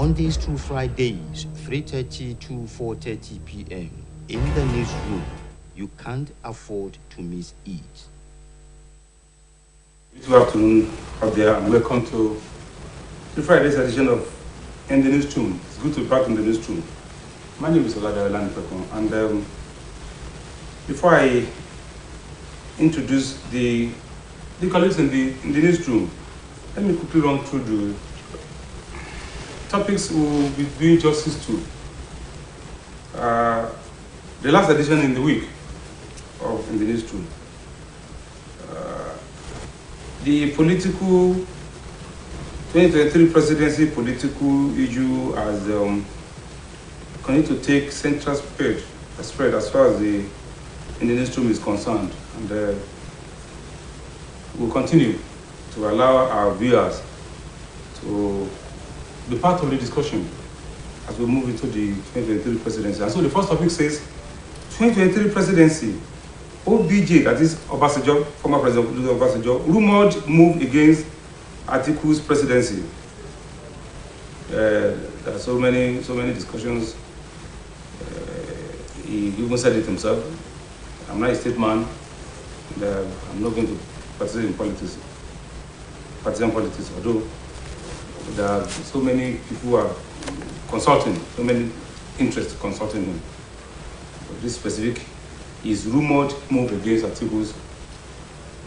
Mondays through Fridays, 3:30 to 4:30 p.m. in the newsroom. You can't afford to miss it. Good afternoon out there, and welcome to the Friday's edition of In the Newsroom. It's good to be back in the newsroom. My name is Oladayola Nipekon, and before I introduce the colleagues in the newsroom, let me quickly run through the topics we'll be doing justice to. The last edition in the week of In the Newsroom. The political 2023 presidency political issue has continued to take central spread as far as the In the Newsroom is concerned, and we'll continue to allow our viewers to be part of the discussion as we move into the 2023 presidency. And so the first topic says 2023 presidency. OBJ, that is Obasanjo, former President Obasanjo, rumored move against Atiku's presidency. There are so many discussions. He even said it himself. I'm not a statesman. I'm not going to participate in politics, partisan politics, although there are so many people who are consulting, so many interests consulting him. But this specific is rumored move against Atiku's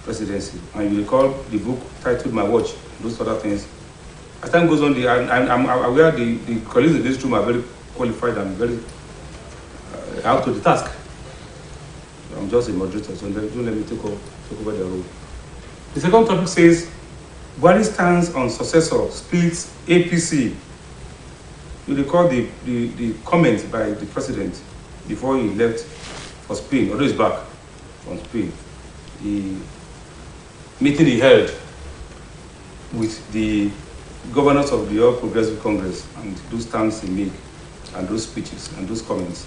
presidency. And you recall the book titled My Watch, those other things. As time goes on, I'm aware the colleagues in this room are very qualified and very out to the task. I'm just a moderator, so don't let me take over the role. The second topic says, Buhari stands on successor, splits APC. You recall the comments by the president before he left for Spain, although he's back from Spain. The meeting he held with the governors of the All Progressive Congress, and those stands he made, and those speeches and those comments,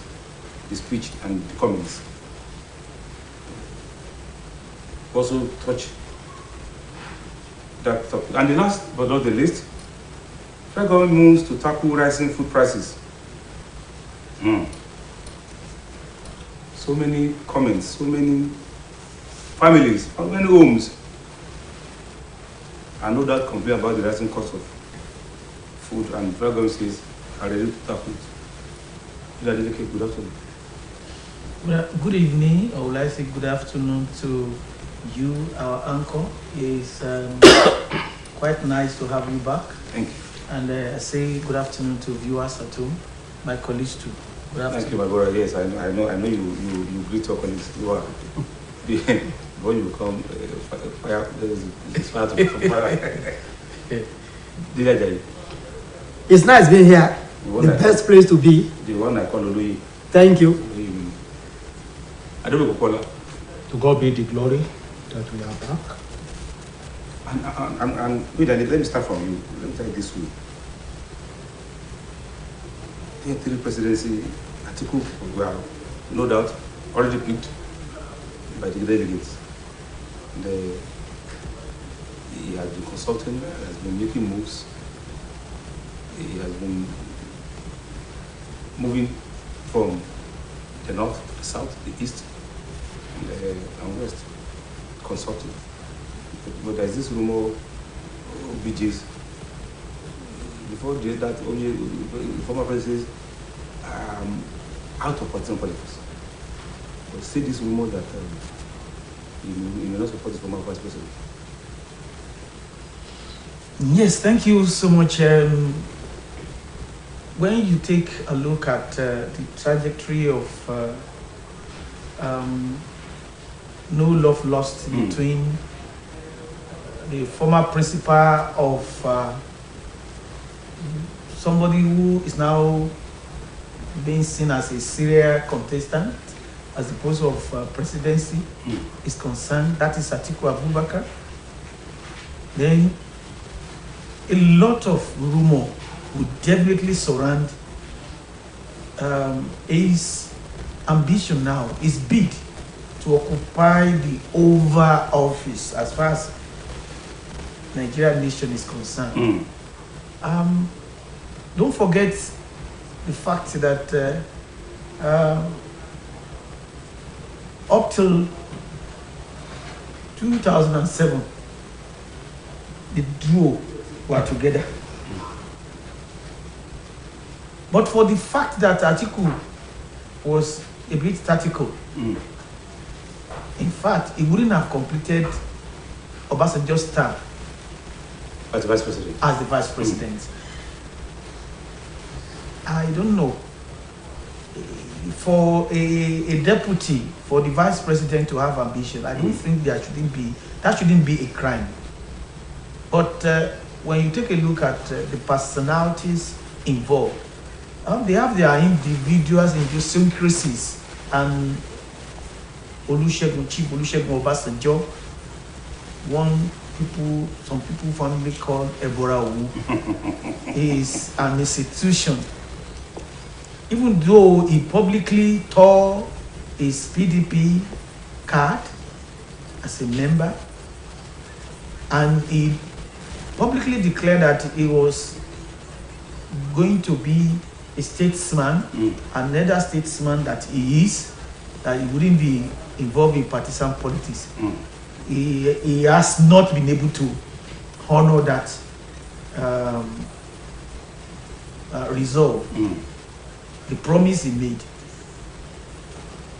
the speech and the comments, also touch that topic. And the last but not the least, federal government moves to tackle rising food prices. So many comments, so many families, how many homes, I know that complain about the rising cost of food, and federal government says are ready to tackle it. Good afternoon. Good evening, or would I say good afternoon to you, our anchor. It's quite nice to have you back. Thank you. And I say good afternoon to viewers at home, my colleagues too. Good afternoon. Thank you, my brother. Yes, I know you greet your colleagues. You are when you come fire. There's fire to fire. It's nice being here. The best place to be. The one I call Louis. Thank you. I don't know Kokola. To God be the glory that we are back. And wait, let me start from you. Let me tell you this way. The 2023 presidency, Atiku were no doubt already picked by the delegates. He has been consulting, he has been making moves, he has been moving from the north, the south, the east, and west, consulting. But there's this rumor of BJs. Before that, only the former president says, out of partisan politics. But say this rumor that he may not support the former vice president. Yes, thank you so much. When you take a look at the trajectory of no love lost between the former principal of somebody who is now being seen as a serial contestant as the post of presidency is concerned, that is Atiku Abubakar. Then a lot of rumor would definitely surround his ambition now, his bid to occupy the Oval Office as far as Nigerian nation is concerned. don't forget the fact that up till 2007, the duo were together. But for the fact that Atiku was a bit tactical, in fact, he wouldn't have completed Obasanjo's term As the vice president. as the vice president. I don't know. For a deputy, for the vice president to have ambition, I don't think that shouldn't be a crime. But when you take a look at the personalities involved, they have their individual idiosyncrasies, and Chief Olusegun Obasanjo, some people fondly call Ebora Owu, is an institution. Even though he publicly tore his PDP card as a member, and he publicly declared that he was going to be a statesman, another statesman that he is, that he wouldn't be involved in partisan politics. He has not been able to honor that resolve. The promise he made.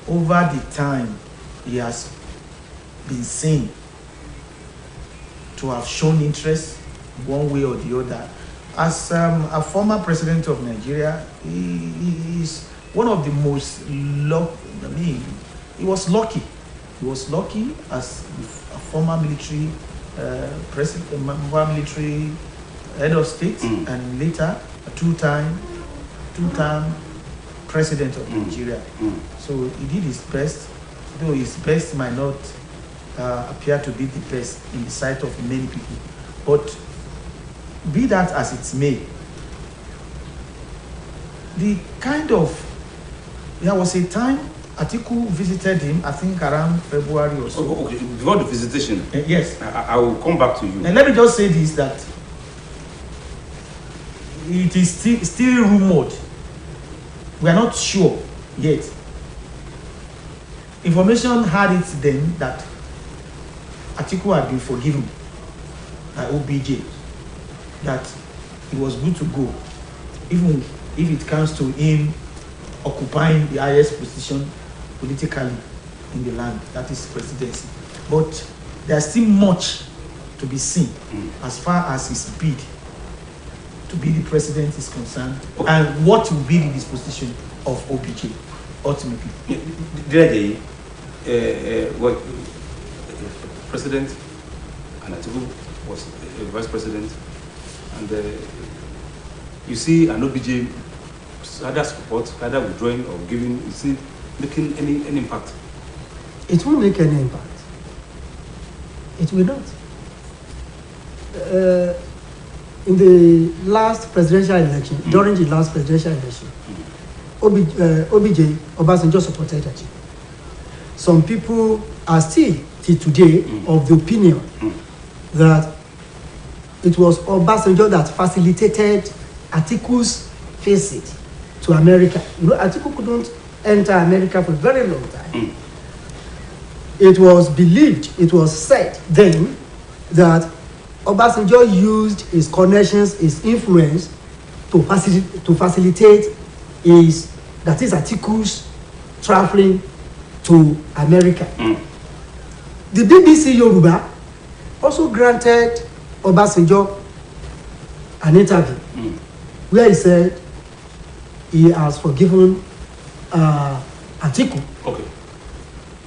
Over the time, he has been seen to have shown interest one way or the other. As a former president of Nigeria, he is one of the most he was lucky. He was lucky as a former military president, military head of state, and later a two-time president of Nigeria. So he did his best, though his best might not appear to be the best in the sight of many people. But be that as it may, there was a time Atiku visited him, I think around February or so. Okay, before the visitation, yes. I will come back to you. And let me just say this, that it is still rumored. We are not sure yet. Information had it then that Atiku had been forgiven by OBJ, that he was good to go, even if it comes to him occupying the highest position politically in the land, that is presidency. But there's still much to be seen as far as his bid to be the president is concerned, and what will be the disposition of OBJ ultimately. What president and Atiku was vice president, and you see an OBJ either support, either withdrawing or giving, you see making any impact? It won't make any impact. It will not. In the last presidential election, during the last presidential election, OBJ, Obasanjo supported it. Some people are still, till today, of the opinion that it was Obasanjo that facilitated Atiku's visit to America. You know, Atiku couldn't enter America for a very long time. It was believed, it was said then, that Obasanjo used his connections, his influence to facilitate Atiku's traveling to America. The BBC Yoruba also granted Obasanjo an interview where he said he has forgiven Atiku. Okay.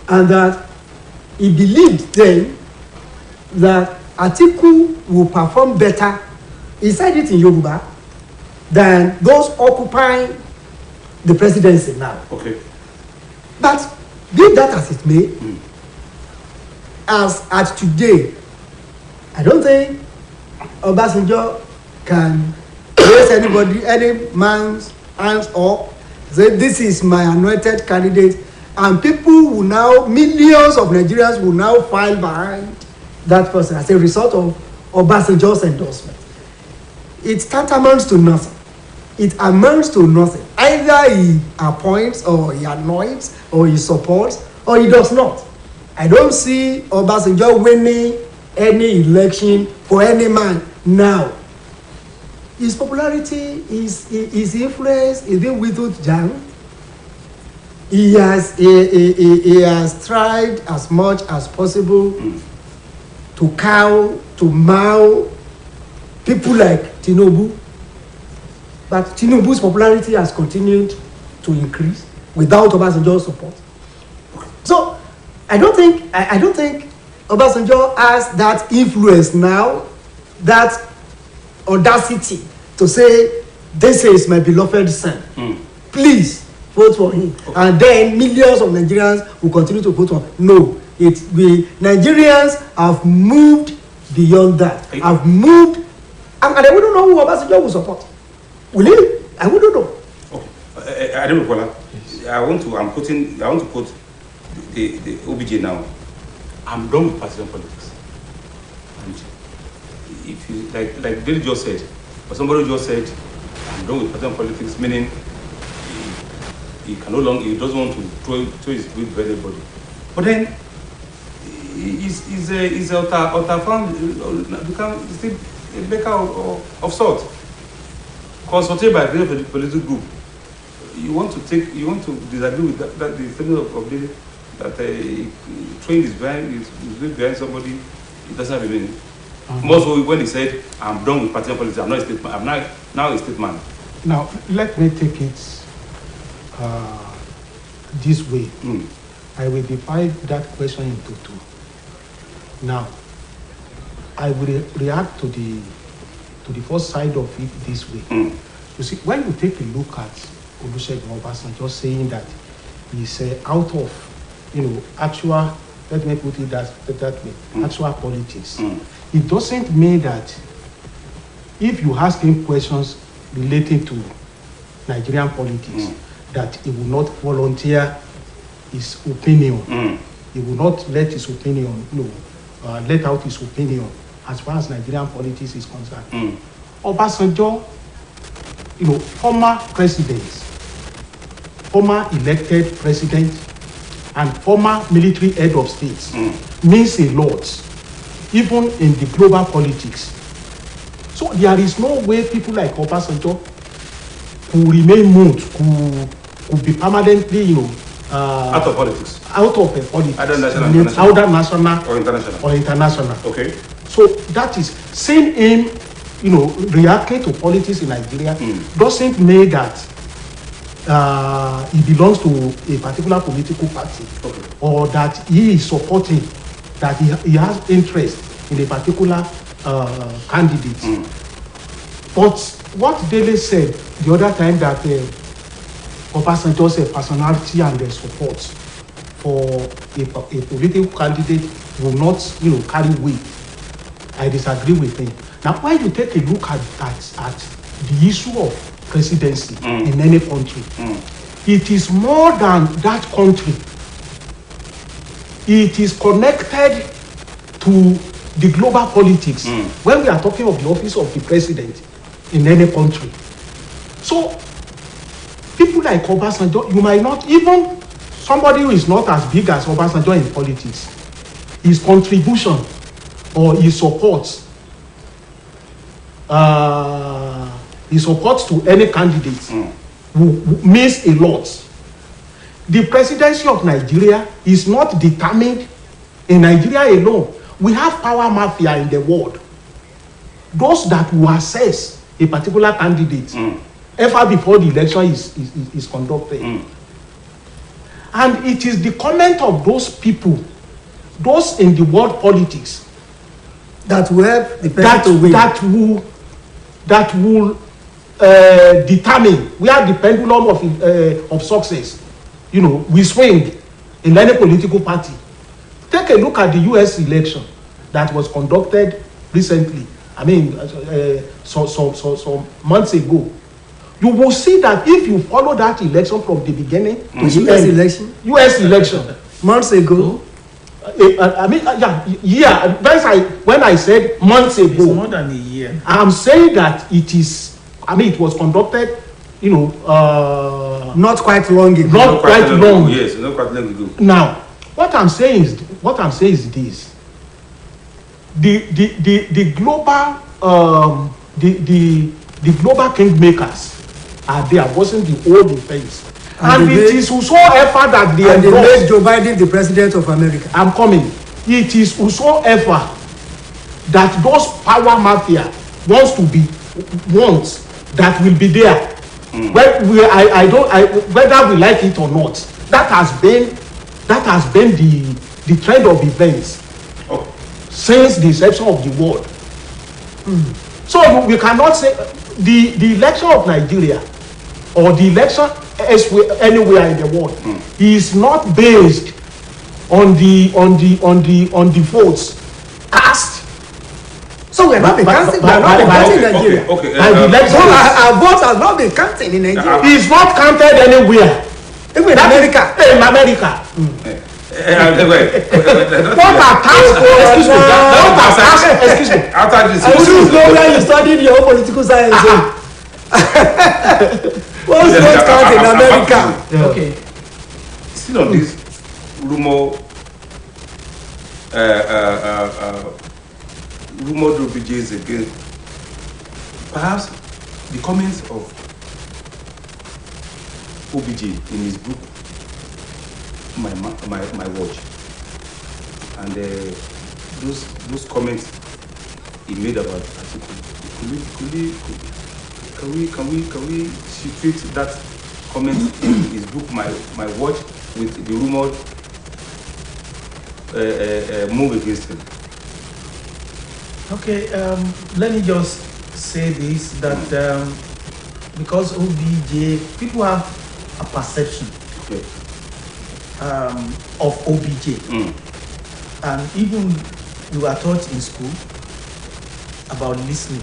And that he believed then that Atiku will perform better, he said it in Yoruba, than those occupying the presidency now. Okay. But be that as it may, as at today, I don't think Obasanjo can raise any man's hands up, say this is my anointed candidate, and people will now, millions of Nigerians will now file behind that person as a result of Obasanjo's endorsement. It tantamounts to nothing. it amounts to nothing. Either he appoints, or he anoints, or he supports, or he does not. I don't see Obasanjo winning any election for any man now. His popularity, his influence is being whittled down. He has tried as much as possible to mow people like Tinubu, but Tinubu's popularity has continued to increase without Obasanjo's support. So I don't think Obasanjo has that influence now, that audacity to say, this is my beloved son. Please vote for him. And then millions of Nigerians will continue to vote for him. No, Nigerians have moved beyond that. Have moved, and I wouldn't know who Obasanjo will support. Will he? I wouldn't know. Okay. I don't know, Kola. I want to quote the OBJ now. I'm done with partisan politics. And if you like Billy just said, or somebody just said, I'm done with partisan politics, meaning he can no longer, he doesn't want to throw his weight for anybody. But then he's out found become still a maker of sort. Consulted by the political group. You want to disagree with that the statement of David that train is behind somebody, it doesn't have a meaning. Most when he said, I'm done with partisan politics, I'm not a statesman, I'm now a statesman. Now, let me take it this way. I will divide that question into two. Now, I will react to the first side of it this way. You see, when you take a look at Olusegun Obasanjo saying that he's out of, actual, let me put it that way, actual politics, it doesn't mean that if you ask him questions relating to Nigerian politics, that he will not volunteer his opinion. He will not let his opinion, let out his opinion as far as Nigerian politics is concerned. Obasanjo, former presidents, former elected president, and former military head of states means a lot, even in the global politics. So there is no way people like Obasanjo could remain moved, could be permanently, out of politics. Out of politics. Either national or international. Okay. So that is, seeing him, reacting to politics in Nigeria doesn't mean that he belongs to a particular political party, or that he is supporting, that he has interest in a particular candidate. But what Dele said the other time, that Obasanjo's personality and the support for a political candidate will not, carry weight, I disagree with him. Now, when you take a look at the issue of presidency in any country, it is more than that country. It is connected to the global politics when we are talking of the office of the president in any country. So, people like Obasanjo, you might not, even somebody who is not as big as Obasanjo in politics, his contribution or his support to any candidate means a lot. The presidency of Nigeria is not determined in Nigeria alone. We have power mafia in the world. Those that will assess a particular candidate ever before the election is conducted. And it is the comment of those people, those in the world politics, that will help the person to win. That will determine where the pendulum of success, we swing in any political party. Take a look at the US election that was conducted recently. I mean, some months ago. You will see that if you follow that election from the beginning to the end, US election months ago. When I said months ago, it's more than a year. I'm saying that it was conducted not quite long ago. Not quite long. Yes, not quite long ago. Now, what I'm saying is this: the global the global kingmakers are there, wasn't the old defense, and it is whosoever that they made Joe Biden the president of America. I'm coming. It is whosoever that those power mafia wants that will be there. Whether we like it or not, that has been the trend of events since the inception of the world. So we cannot say the election of Nigeria or the election anywhere in the world is not based on the votes cast. So we are not counting in Nigeria. Okay. Our votes have not been counted in Nigeria. It's not counted anywhere. Even in America. In America. What are tax? Excuse me. After this, I don't know where you studied your own political science. What's not counted in America? Okay. Still on this rumor OBJs against perhaps the comments of OBJ in his book my watch, and those comments he made about Atiku. Can we situate that comment in his book my watch with the rumored move against him? Okay, let me just say this, that because OBJ, people have a perception of OBJ. And even you are taught in school about listening.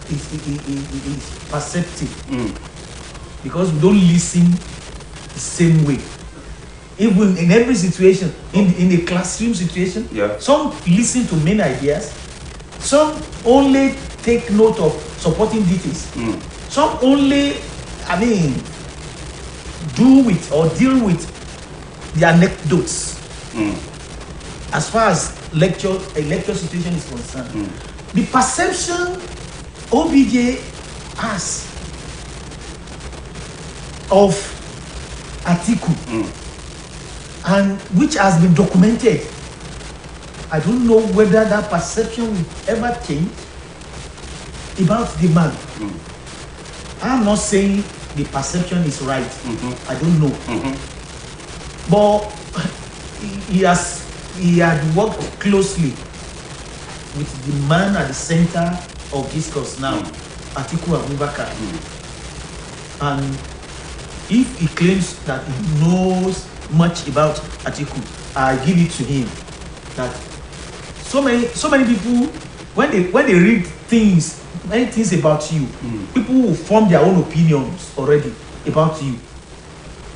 It's perceptive. Because we don't listen the same way. Even in every situation, in a classroom situation, some listen to main ideas, some only take note of supporting details, some only, do with or deal with the anecdotes as far as a lecture situation is concerned. The perception OBJ has of Atiku, and which has been documented, I don't know whether that perception will ever change about the man. I'm not saying the perception is right. I don't know. But he had worked closely with the man at the center of discourse now, Atiku Abubakar. And if he claims that he knows much about Atiku, I give it to him that so many people, when they read many things about you, people will form their own opinions already about you.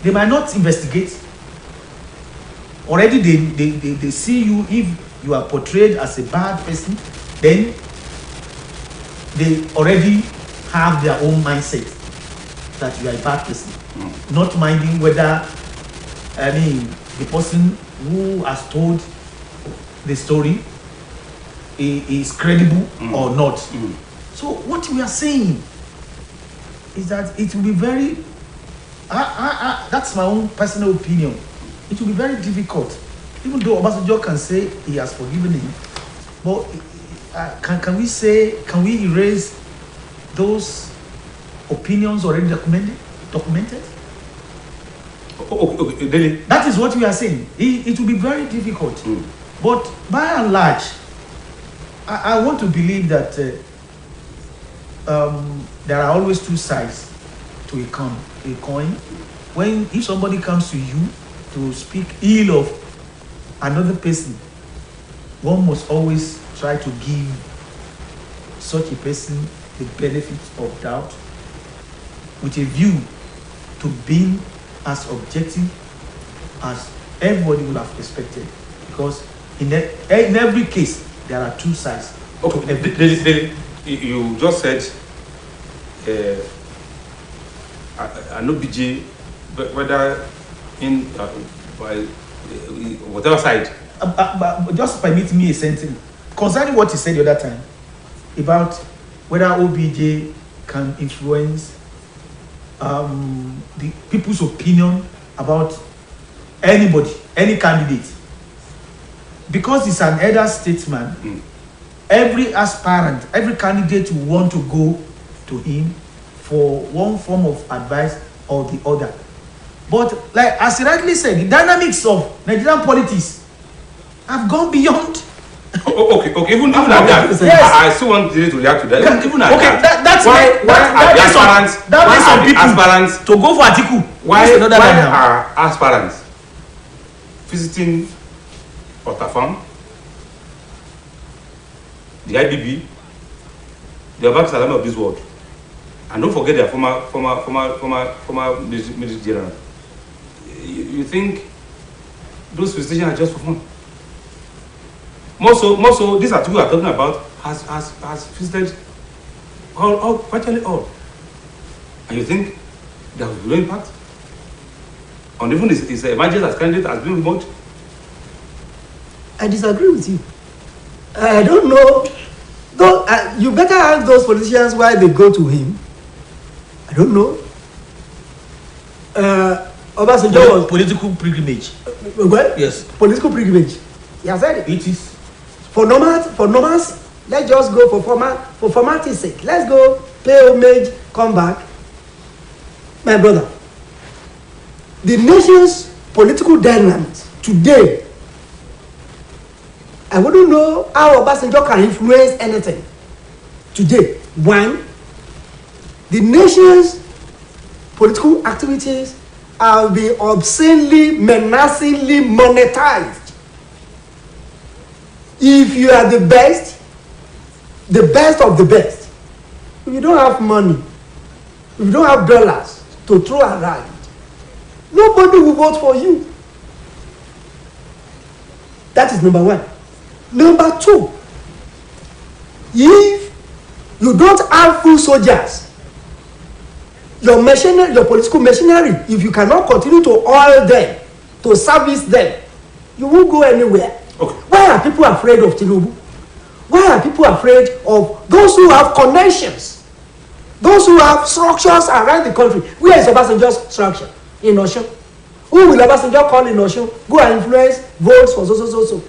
They might not investigate. Already they see you, if you are portrayed as a bad person, then they already have their own mindset that you are a bad person. Not minding whether the person who has told the story is credible or not. So what we are saying is that it will be very, that's my own personal opinion, it will be very difficult, even though Obasanjo can say he has forgiven him, but can we erase those opinions already documented? Really? That is what we are saying. It will be very difficult. But by and large, I want to believe that there are always two sides to a coin. If somebody comes to you to speak ill of another person, one must always try to give such a person the benefit of doubt with a view to being as objective as everybody would have expected, because in every case there are two sides. Okay, you just said an OBJ, whether in by whatever side. But just permit me a sentence concerning what he said the other time about whether OBJ can influence the people's opinion about anybody, any candidate. Because he's an elder statesman, every aspirant, every candidate will want to go to him for one form of advice or the other. But like as he rightly said, the dynamics of Nigerian politics have gone beyond. Okay, even at that, yes. I still want you to react to that. Even at that, that's why are some people aspirants to go for Atiku? Why are aspirants visiting Otafam, the IBB, the Abak Salami of this world, and don't forget their former military general? You think those visitations are just for fun? More so, this article we are talking about has visited virtually all. And you think there will be no impact? On even his emergence as candidate has been remote? I disagree with you. I don't know. Though, you better ask those politicians why they go to him. I don't know. Obasanjo was political pilgrimage. What? Yes. Political pilgrimage. He has said it. It is. For normas, let's just go for formality's sake. Let's go pay homage, come back. My brother, the nation's political dynamics today, I wouldn't know how Obasanjo can influence anything today. One, the nation's political activities have been obscenely, menacingly monetized. If you are the best of the best, if you don't have money, if you don't have dollars to throw around, nobody will vote for you. That is number one. Number two, if you don't have full soldiers, your political machinery, if you cannot continue to oil them, to service them, you won't go anywhere. Okay. Why are people afraid of Tinubu? Why are people afraid of those who have connections? Those who have structures around the country? Where is Obasanjo's structure? In Osun. Who will Obasanjo call in Osun? Go and influence votes for so.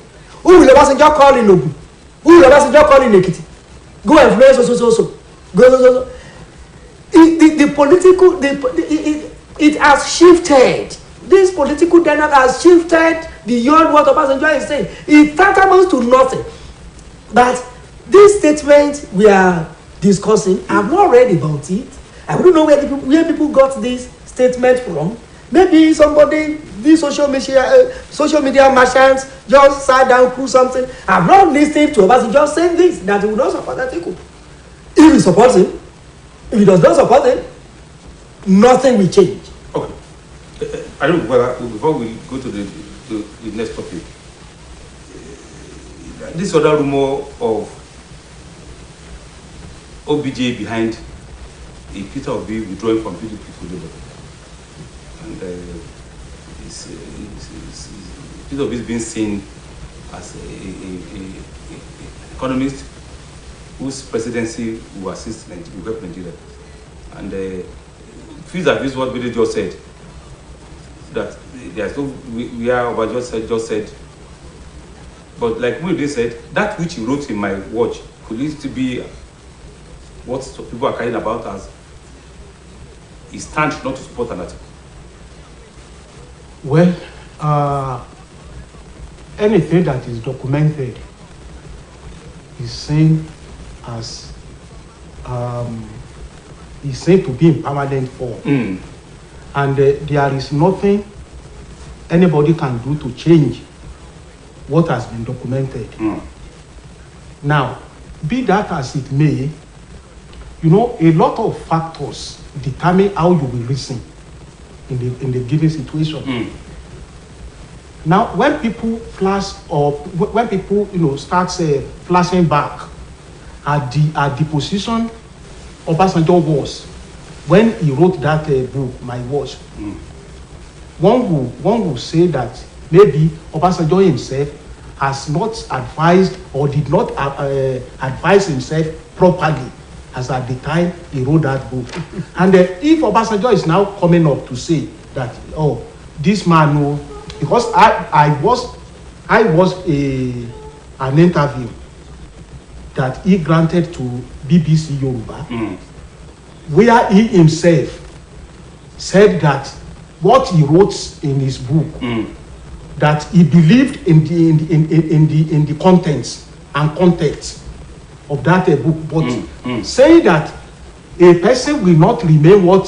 Who will Obasanjo call in Ogun? Who will Obasanjo call in Ekiti? Go and influence so. Go. The political, it has shifted. This political dynamic has shifted beyond what Obasanjo is saying. It tantamount to nothing. But this statement we are discussing, I've not read about it. I don't know where people got this statement from. Maybe somebody, these social media merchants just sat down, through something. I've not listened to Obasanjo saying this, that he will not support that article. If he supports him, if he does not support him, nothing will change. Okay. I don't know before we go to the next topic. This other rumor of OBJ behind Peter Obi withdrawing from PDP to Labour, and Peter Obi is being seen as an economist whose presidency will assist Nigeria, will help Nigeria, and feels that this is what Bide just said. That there's no where Obasanjo just said, but like Muide said, that which he wrote in my watch could it to be what people are carrying about as his stand not to support an article. Well, anything that is documented is seen as is said to be in permanent form. And there is nothing anybody can do to change what has been documented. Now, be that as it may, you know, a lot of factors determine how you will reason in the given situation. Now, when people flash or when people, you know, start flashing back at the position Obasanjo was when he wrote that book, My Watch. One will say that maybe Obasanjo himself has not advised or did not advise himself properly as at the time he wrote that book. And if Obasanjo is now coming up to say that, oh, this man, no, because I was an interview that he granted to BBC Yoruba, where he himself said that what he wrote in his book, that he believed in the contents and context of that book, but saying that a person will not remain what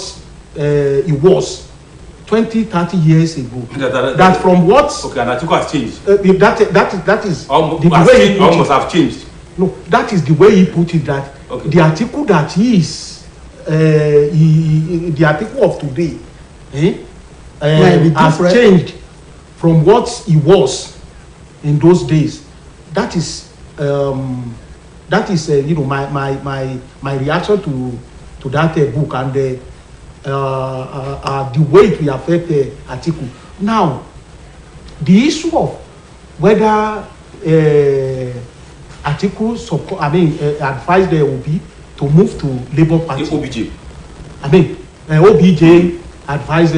he was 20-30 years ago. That from what an article has changed. That is the way he almost have changed. No, that is the way he put it. That the article that the article of today has changed from what he was in those days. That is my reaction to that book and the way it will affect the article. Now, the issue of whether article advised the OB to move to Labour Party. OBJ. OBJ advised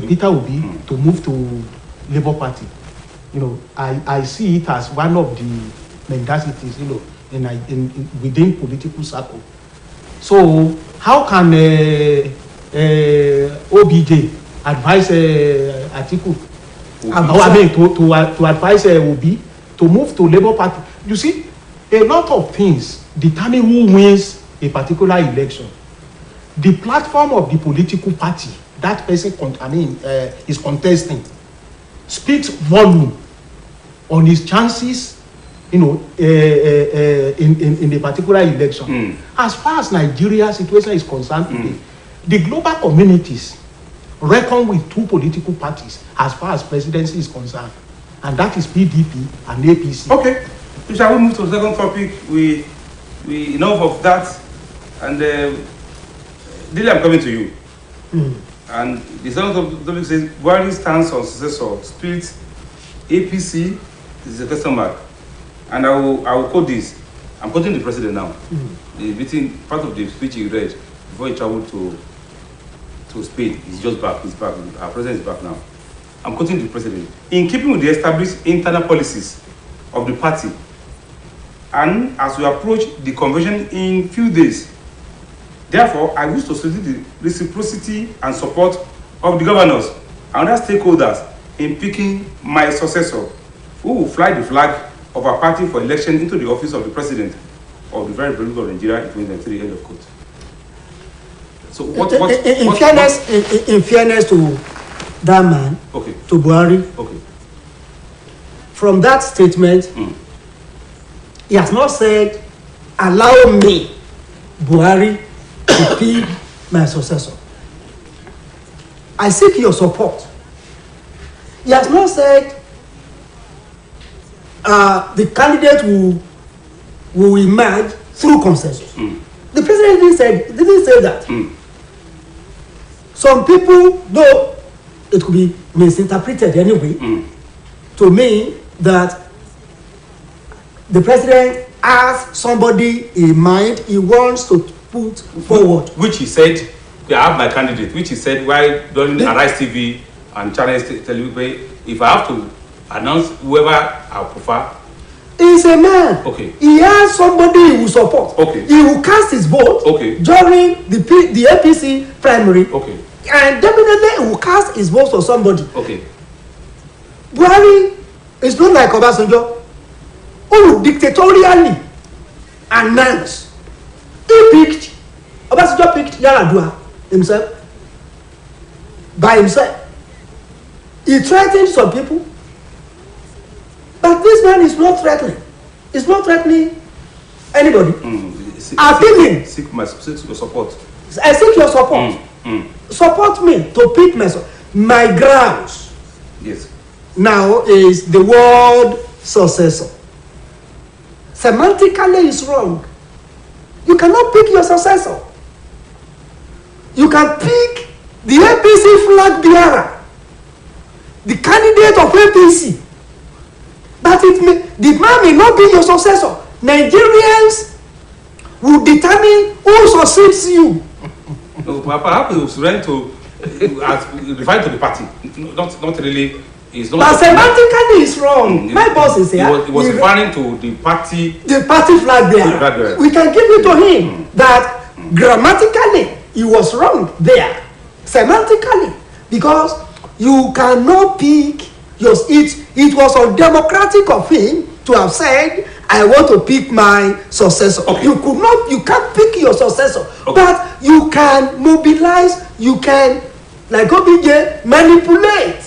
Peter Obi to move to Labour Party. I see it as one of the mendacities, within political circle. So how can OBJ advise Atiku? To advise Obi to move to Labour Party? You see, a lot of things determine who wins a particular election. The platform of the political party that person is contesting speaks volume on his chances, in a particular election. As far as Nigeria's situation is concerned today, the global communities reckon with two political parties as far as presidency is concerned, and that is PDP and APC. Okay, shall we move to the second topic? We enough of that, and Dile, I'm coming to you. And the second topic says Buhari stands on successor split. APC is a question mark, and I will quote this. I'm quoting the president now. The meeting, part of the speech he read before he traveled to Spain. He's just back. He's back. Our president is back now. I'm quoting the president. In keeping with the established internal policies of the party, and as we approach the convention in few days, therefore, I wish to solicit the reciprocity and support of the governors and other stakeholders in picking my successor, who will fly the flag of our party for election into the office of the president of the very Republic of Nigeria in 2023. End of quote. So in fairness to that man, okay, to Buhari, okay, from that statement, he has not said, allow me, Buhari, to pick my successor. I seek your support. He has not said the candidate will emerge through consensus. The president didn't say that. Some people, though it could be misinterpreted anyway, to me that the president has somebody in mind he wants to put forward. Which he said, I have my candidate, which he said while during Arise TV and Channel Television, if I have to announce whoever I prefer. He's a man. Okay. He has somebody he will support. Okay. He will cast his vote during the APC primary. Okay. And definitely he will cast his vote for somebody. Okay. Buhari is not like Obasanjo, who will dictatorially announce. Obasanjo picked Yar'Adua himself, by himself. He threatened some people, but this man is not threatening. He's not threatening anybody. Appealing. Seek your support. I seek your support. Support me to pick my grounds. Yes. Now is the word successor. Semantically is wrong. You cannot pick your successor. You can pick the APC flag bearer, the candidate of APC. But the man may not be your successor. Nigerians will determine who succeeds you. No, perhaps he was trying to refer to the party. Not really. It's not. But semantically, it's wrong. My boss is here. He was referring to the party. The party flag bearer. We can give it to him that grammatically he was wrong there. Semantically, because you cannot pick your. It was undemocratic of him to have said, I want to pick my successor. Okay. You can't pick your successor. Okay. But you can mobilize, you can, like OBJ, manipulate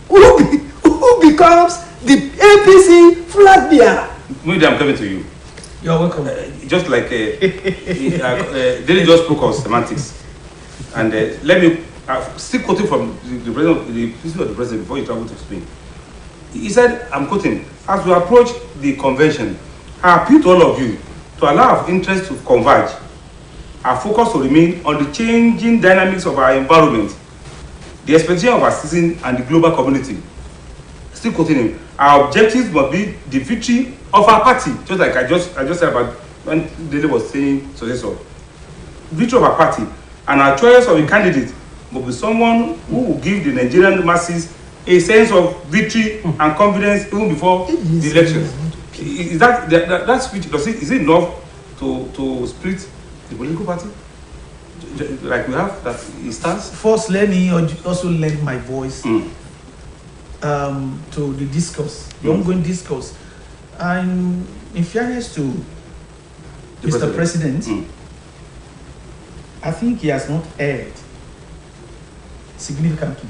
who becomes the APC flag bearer. Maybe I'm coming to you. You're welcome. Just like they just spoke of semantics. And let me still quoting from the president of the president before he traveled to Spain. He said, I'm quoting, as we approach the convention, I appeal to all of you to allow our interests to converge. Our focus will remain on the changing dynamics of our environment, the expectation of our citizens and the global community. Still quoting him, our objectives must be the victory of our party, just like I just said about when Dele was saying successor. Victory of our party, and our choice of a candidate must be someone who will give the Nigerian masses a sense of victory and confidence even before the elections. Is that speech, is it enough to split the political party? Like we have, that it stands? First, let me also lend my voice to the discourse, the ongoing discourse. And in fairness to Mr. President, I think he has not erred significantly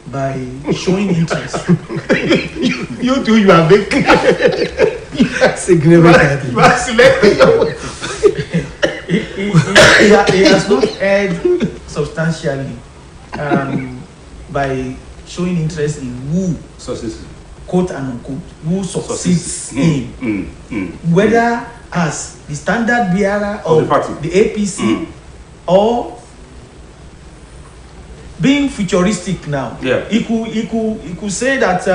by showing interest. You do, you are making significantly. He has not erred substantially by showing interest in who, quote and unquote, who succeeds him. Whether as the standard bearer of the APC or being futuristic now. Yeah. He could say that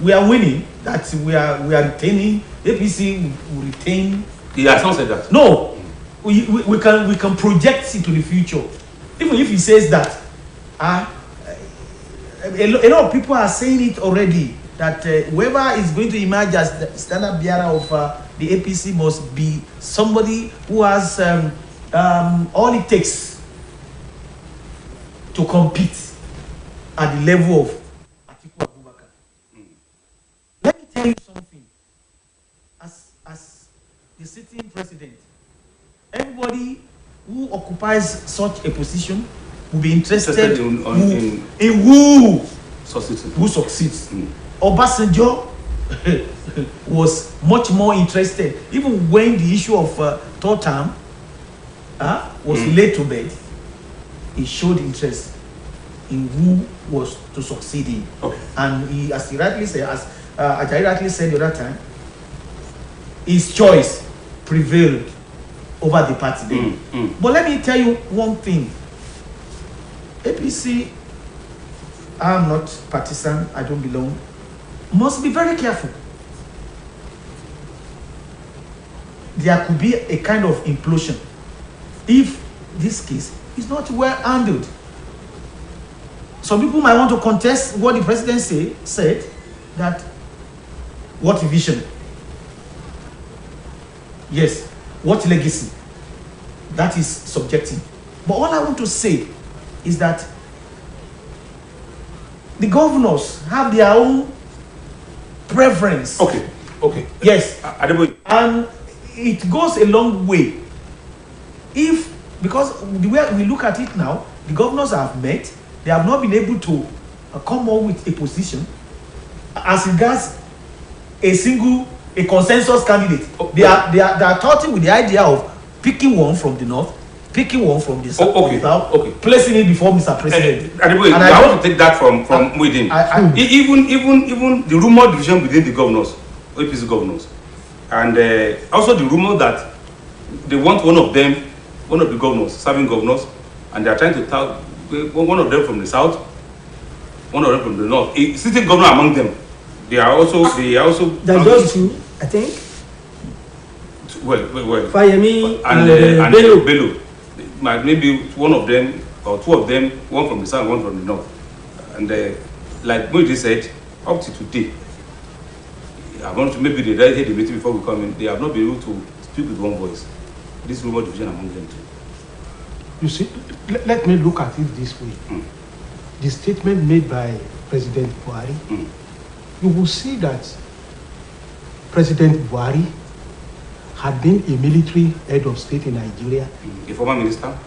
we are winning, that we are retaining, APC will retain. He has not said that. No, we can project into the future. Even if he says that, a lot of people are saying it already, that whoever is going to emerge as the standard bearer of the APC must be somebody who has all it takes to compete at the level of Atiku Abubakar. Let me tell you something. As the sitting president, everybody who occupies such a position will be interested in who succeeds. Obasanjo was much more interested, even when the issue of third term was laid to bed. He showed interest in who was to succeed him. Okay. And he, as he rightly said, as Ajayi rightly said the other time, his choice prevailed over the party then. But let me tell you one thing. APC, I'm not partisan, I don't belong, must be very careful. There could be a kind of implosion if this case is not well handled. Some people might want to contest what the president said, that what vision? Yes, what legacy? That is subjective. But all I want to say is that the governors have their own preference. Okay. Yes. And it goes a long way. Because the way we look at it now, the governors have met, they have not been able to come up with a position as regards a consensus candidate. They are starting with the idea of picking one from the north, picking one from the south, placing it before Mr. President. I want to take that from within. Even the rumor division within the governors, APC governors, and also the rumor that they want one of them, one of the governors, serving governors, and they are trying to tell one of them from the south, one of them from the north. A sitting governor among them. They are also. There's those two, I think. Well. Fayemi and Bello. Maybe one of them or two of them, one from the south, one from the north. And like Moji said, up to today, maybe they had the meeting before we come in. They have not been able to speak with one voice. This rumor division among them too. You see, let me look at it this way. The statement made by President Buhari, you will see that President Buhari had been a military head of state in Nigeria. A former minister?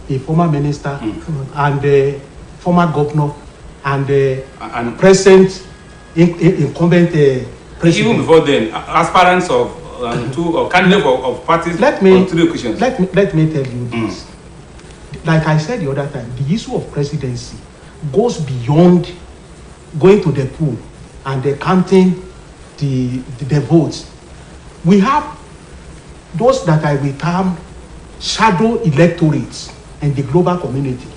A former minister, and a former governor, and present incumbent president. Even before then, aspirants of two or candidates of parties on 3 occasions. Let me tell you this. Like I said the other time, the issue of presidency goes beyond going to the poll and counting the votes. We have those that I will term shadow electorates in the global community.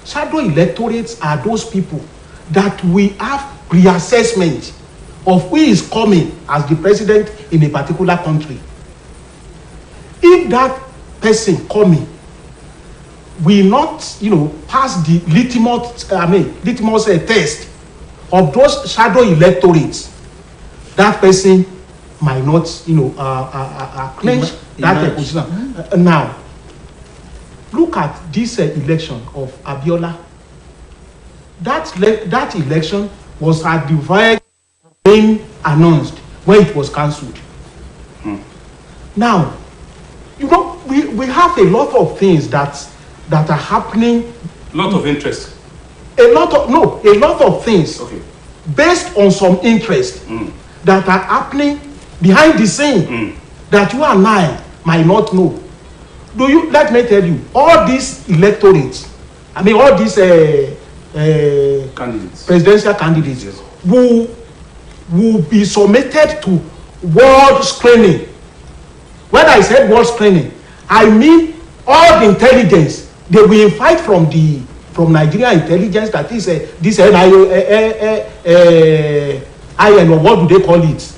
Shadow electorates are those people that we have reassessment of who is coming as the president in a particular country. If that person coming will not, pass the litmus test of those shadow electorates, that person might not, clinch that position. Now, look at this election of Abiola. That election was at the very being announced when it was cancelled. Now, we have a lot of things that are happening. Lot of interest. A lot of things. Okay. Based on some interest that are happening behind the scene that you and I might not know. Let me tell you, all these electorates, all these candidates, presidential candidates, yes, will be submitted to world screening. When I said world screening, I mean all the intelligence they will invite from Nigerian intelligence, that is this NIN, or what do they call it?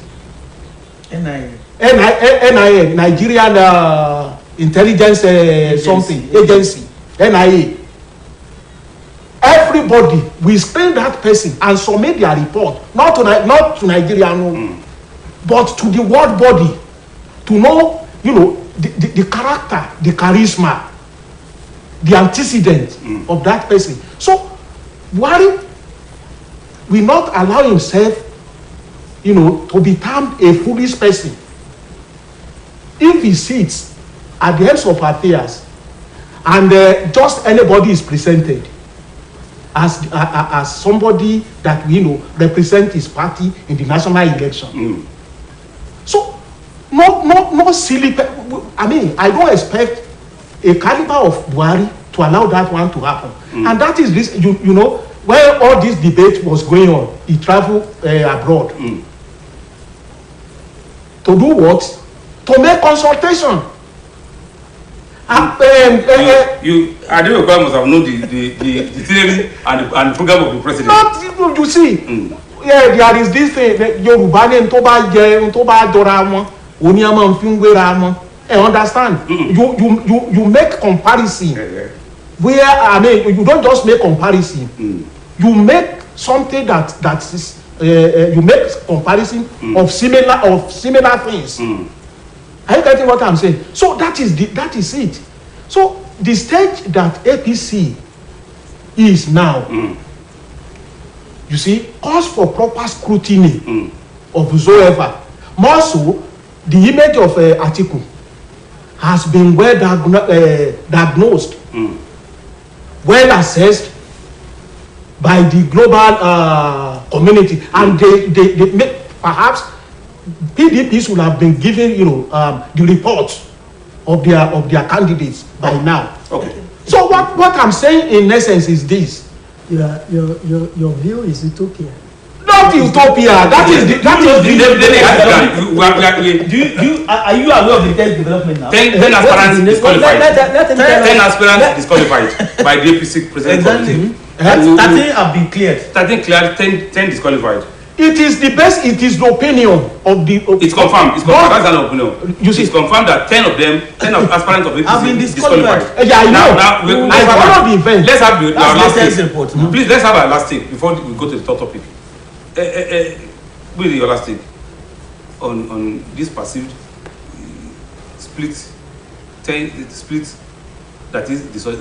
NIN, Nigerian Intelligence Agency, NIA. Everybody will screen that person and submit their report, not to Nigeria, no, but to the world body, to know, the character, the charisma, the antecedent of that person. So, Buhari will not allow himself, to be termed a foolish person. If he sits at the heads of affairs and just anybody is presented as somebody that represent his party in the national election. So no silly. I don't expect a caliber of Buhari to allow that one to happen. And that is this. Where all this debate was going on, he traveled abroad. To do what? To make consultation. You must have known the theory and the program of the president. Not, you see, there is this thing, Yoruba name toba dora won, oni a man fi nwera won. Understand? You make comparison. Where you don't just make comparison. You make something that is you make comparison of similar things. Are you getting what I'm saying? So that is it. So the stage that APC is now, you see, calls for proper scrutiny of whosoever. More so, the image of Atiku has been well diagnosed, well assessed by the global community, and they make, perhaps PDPs will have been given, the reports of their candidates by now. Okay. So what I'm saying in essence is this. Your view is utopian. No, not utopia. That is the. Are you aware of the test development now? 10 aspirants disqualified. 10 aspirants disqualified by the APC president committee. 13 have been cleared. 13 cleared, 10 disqualified. It is the best. It is the opinion of the. It's confirmed. It's confirmed. That's an opinion. You see, it's confirmed that 10 of them, 10 aspirants of APC have been disqualified. Yeah, I know. Now I follow the event. Let's have our last take. Report. Please, let's have our last take before we go to the third topic. What is your last take on this perceived split? Split that is the speech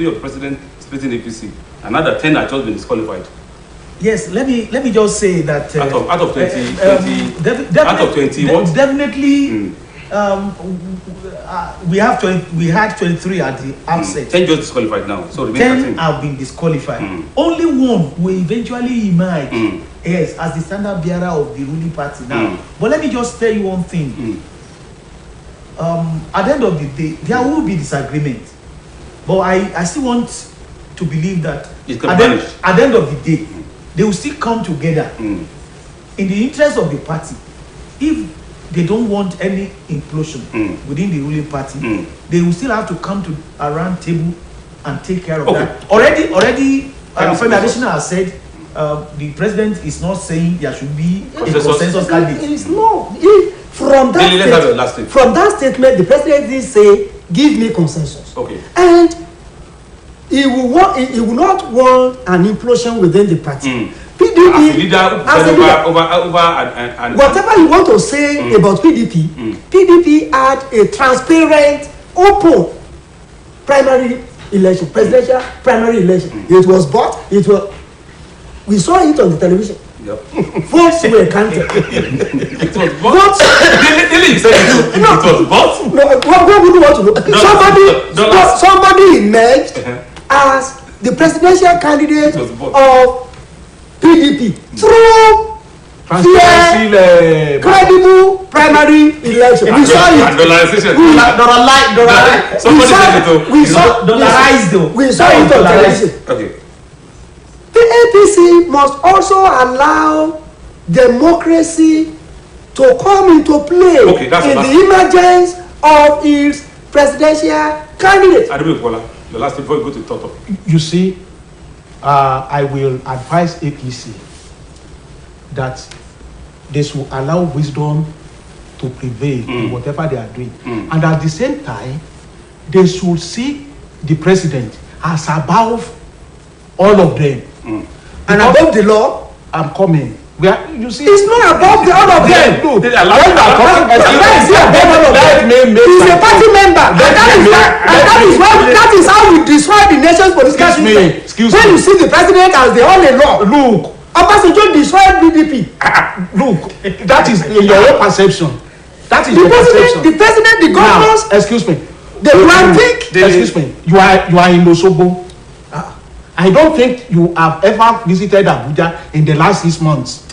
of the president splitting APC. Another 10 have just been disqualified. Yes, let me just say that out of 20, out of 20, what? Definitely, we had 23 at the outset. 10 just disqualified now, so 10 have been disqualified. Only one will eventually emerge, yes, as the standard bearer of the ruling party now. But let me just tell you one thing. At the end of the day, there will be disagreement, but I still want to believe that at the end of the day, they will still come together in the interest of the party. If they don't want any implosion within the ruling party, they will still have to come to a round table and take care of that. Already, Femi Adesina has said the president is not saying there should be a consensus candidate. It is no. From that statement, the president did say, "Give me consensus." Okay. And he will not want an implosion within the party. PDP, whatever you want to say about PDP, PDP had a transparent, open primary election, presidential primary election. It was bought. We saw it on the television. Yep. Votes were counted. It was bought. Really, you said it was bought? No, what would you want to know? Somebody emerged as the presidential candidate of PDP through credible primary election. We saw it. We saw it on television. Okay. The APC must also allow democracy to come into play in the emergence of its presidential candidate. The last before we go to the top. You see, I will advise APC that they should allow wisdom to prevail in whatever they are doing. And at the same time, they should see the president as above all of them. And above the law, I'm coming. You see, it's not above all of them. No, he's a party member. That is how we destroy the nation's political system. When you see the president as the only law, look, Obasanjo destroyed PDP. Look, that is in your own perception. That is the your perception. The president, the governors. Now, excuse me. Excuse me. You are in Osogbo. I don't think you have ever visited Abuja in the last 6 months.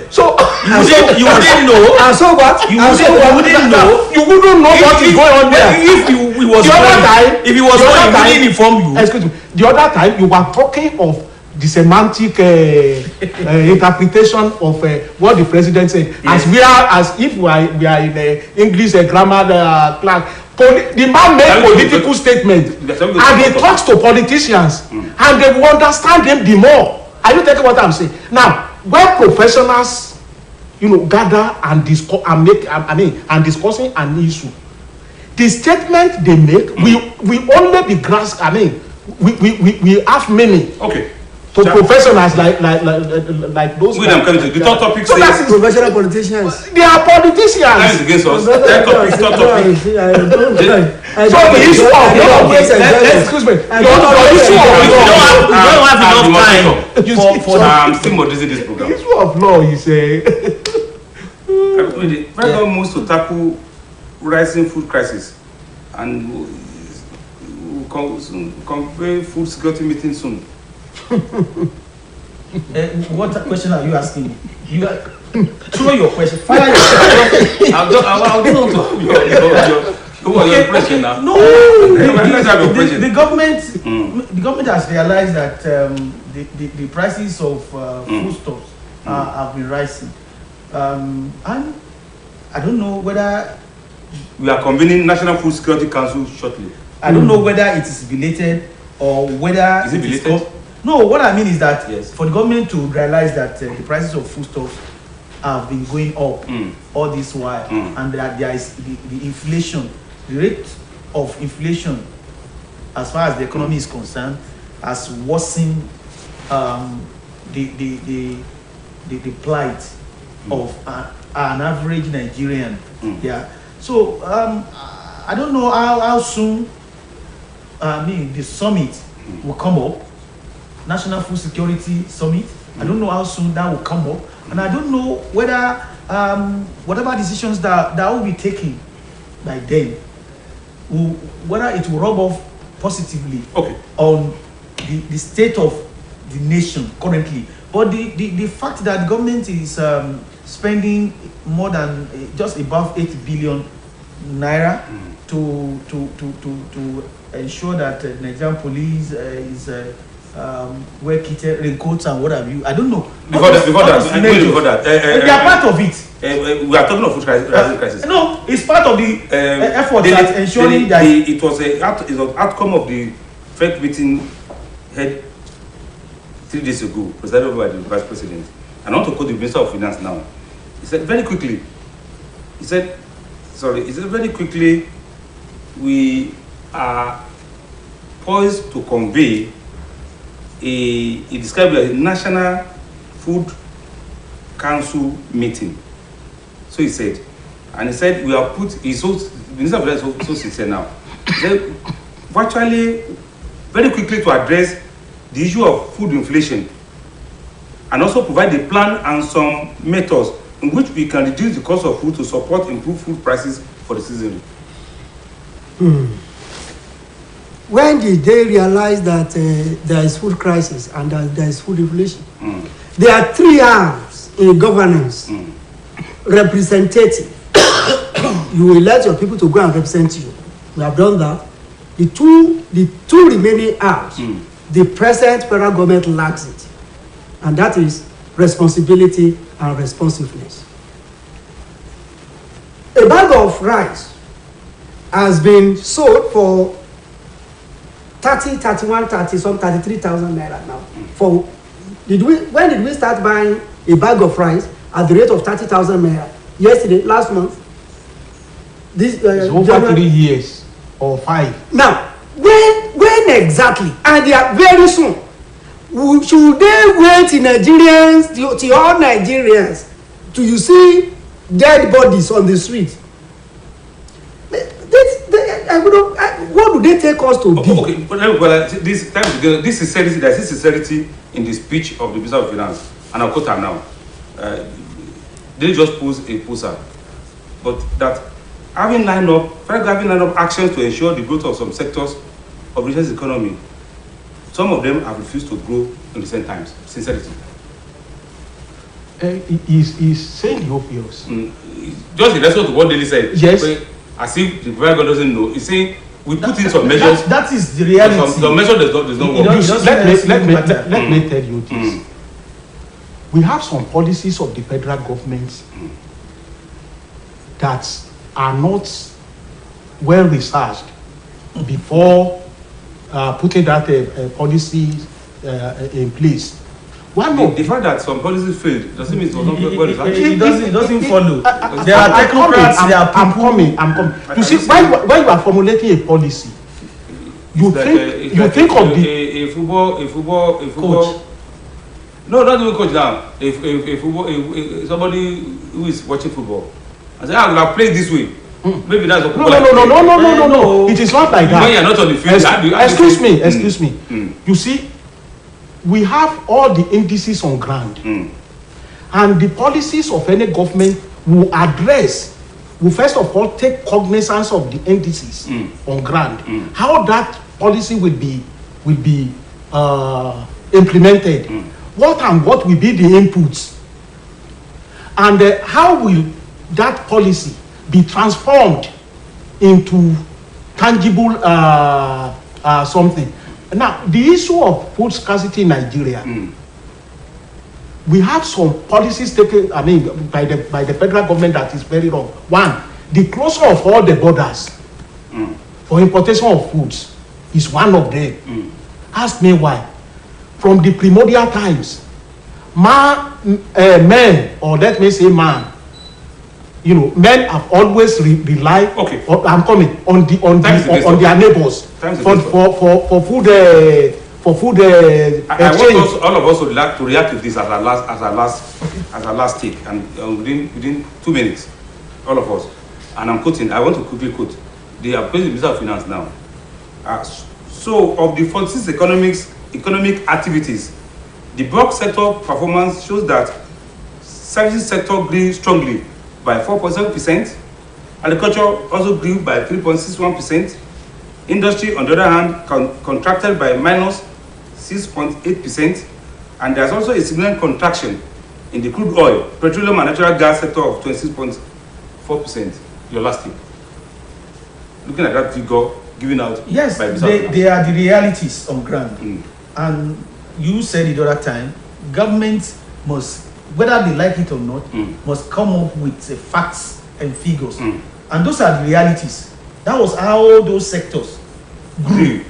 So you wouldn't know. And so what? You wouldn't know. You wouldn't know what is going on there. If he was going, he wouldn't inform you. Excuse me. The other time you were talking of the semantic interpretation of what the president said, yes. as if we are in English grammar class. The man made political statement, and he talks to politicians, and they will understand him the more. Are you taking what I'm saying? Now, when professionals, gather and discuss and discussing an issue, the statement they make we only be grasped. We have meaning. Okay. To professionals like those. I'm coming to the third topic. So that's professional politicians. They are politicians. That is against us. Third topic. So the issue of law. Excuse me. The issue of law. We don't have enough time I'm still moderating this program. The issue of law is the federal moves to tackle rising food crisis and convey food security meeting soon. What question are you asking me? Throw your question. Fire your I'll get on to Who was your impression now? No, the government has realized that the prices of foodstuffs have been rising, and I don't know whether we are convening National Food Security Council shortly. I don't know whether it is related or whether is it related? No, what I mean is that yes, for the government to realize that the prices of foodstuffs have been going up all this while, and that there is the inflation, the rate of inflation as far as the economy is concerned has worsened the plight of an average Nigerian. Yeah. So I don't know how soon the summit will come up, National Food Security Summit. I don't know how soon that will come up, and I don't know whether whatever decisions that will be taken by them, whether it will rub off positively on the state of the nation currently. But the fact that the government is spending more than just above 8 billion naira to ensure that Nigerian police is wear kitted raincoats and what have you. I don't know. Before that, they are part of it. We are talking of food crisis. No, it's part of the effort at ensuring that it was an outcome of the FEC meeting held 3 days ago, presided by the Vice President. And I want to quote the Minister of Finance now. He said very quickly, very quickly, we are poised to convey he described it as a National Food Council meeting. So he said, we have put, the Minister of Finance is so sincere now. He said, virtually, very quickly to address the issue of food inflation and also provide a plan and some methods in which we can reduce the cost of food to support improved food prices for the season. When did they realize that there is food crisis and that there is food inflation? There are 3 arms in governance. Representative. You will let your people to go and represent you. We have done that. The two remaining arms, the present federal government lacks it. And that is responsibility and responsiveness. A bag of rice has been sold for 30, 31, 30, some 33,000 naira now. When did we start buying a bag of rice at the rate of 30,000 naira? Yesterday, last month. This it's over 3 years or 5. Now, when exactly? And they are very soon. Should they wait in Nigerians, to all Nigerians, till you see dead bodies on the street? What do they take us to be? Okay, well, this sincerity, there is sincerity in the speech of the Minister of Finance, and I'll quote her now. They just pose a poser, but that having lined up actions to ensure the growth of some sectors of the nation's economy, some of them have refused to grow in recent times. Sincerity. He's saying the obvious. Just in response to what Daly said. Yes. As if the federal government doesn't know. He's saying we put in some measures. That is the reality. Some measure does not work. Let me tell you this. We have some policies of the federal government that are not well researched before putting that policy in place. The fact that some policies failed doesn't mean it was not well researched. It doesn't follow. There are technocrats, there are people. I'm coming. You see, when you are formulating a policy, you think of a football coach. No, not even coach now. Somebody who is watching football. I say, I will have played this way. Maybe that's what No. It is not like that. When you are not on the field, excuse me. You see, we have all the indices on ground, and the policies of any government will first of all take cognizance of the indices on ground. How that policy will be implemented. What will be the inputs, and how will that policy be transformed into tangible something. Now, the issue of food scarcity in Nigeria, we have some policies taken, I mean, by the federal government that is very wrong. One, the closure of all the borders for importation of foods is one of them. Ask me why. From the primordial times, men, or let me say man, you know, men have always relied. Okay. I'm coming on their neighbors for food. I want all of us would like to react to this as our last take, and within 2 minutes, all of us. And I'm quoting. I want to quickly quote. They are praising Minister of Finance now. So, of the 46 economic activities, the bulk sector performance shows that services sector grew strongly by 4.7%. Agriculture also grew by 3.61%. Industry, on the other hand, contracted by minus 6.8%. And there's also a significant contraction in the crude oil, petroleum and natural gas sector of 26.4%. Your last tip. Looking at that figure given out. Yes, by they are the realities on ground. And you said it the other time, government must, whether they like it or not, must come up with facts and figures. And those are the realities. That was how those sectors grew.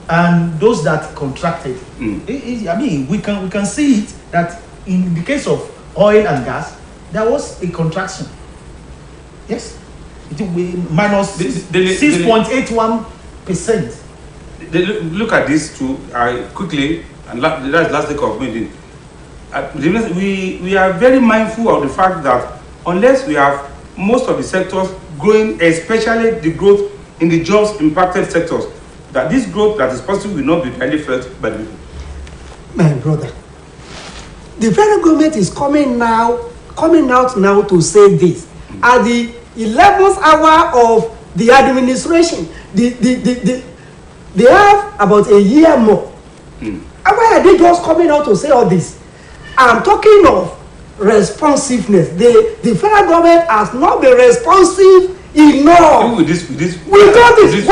And those that contracted. I mean, we can see it that in the case of oil and gas, there was a contraction. Yes. Minus 6.81%. Look at this too quickly, and that's last take of meeting. We are very mindful of the fact that unless we have most of the sectors growing, especially the growth in the jobs impacted sectors, that this growth that is possible will not be highly felt by the people. My brother, the federal government is coming out now to say this. At the 11th hour of the administration, they have about a year more. And why are they just coming out to say all this? I'm talking of responsiveness. The federal government has not been responsive enough. With this, we got this.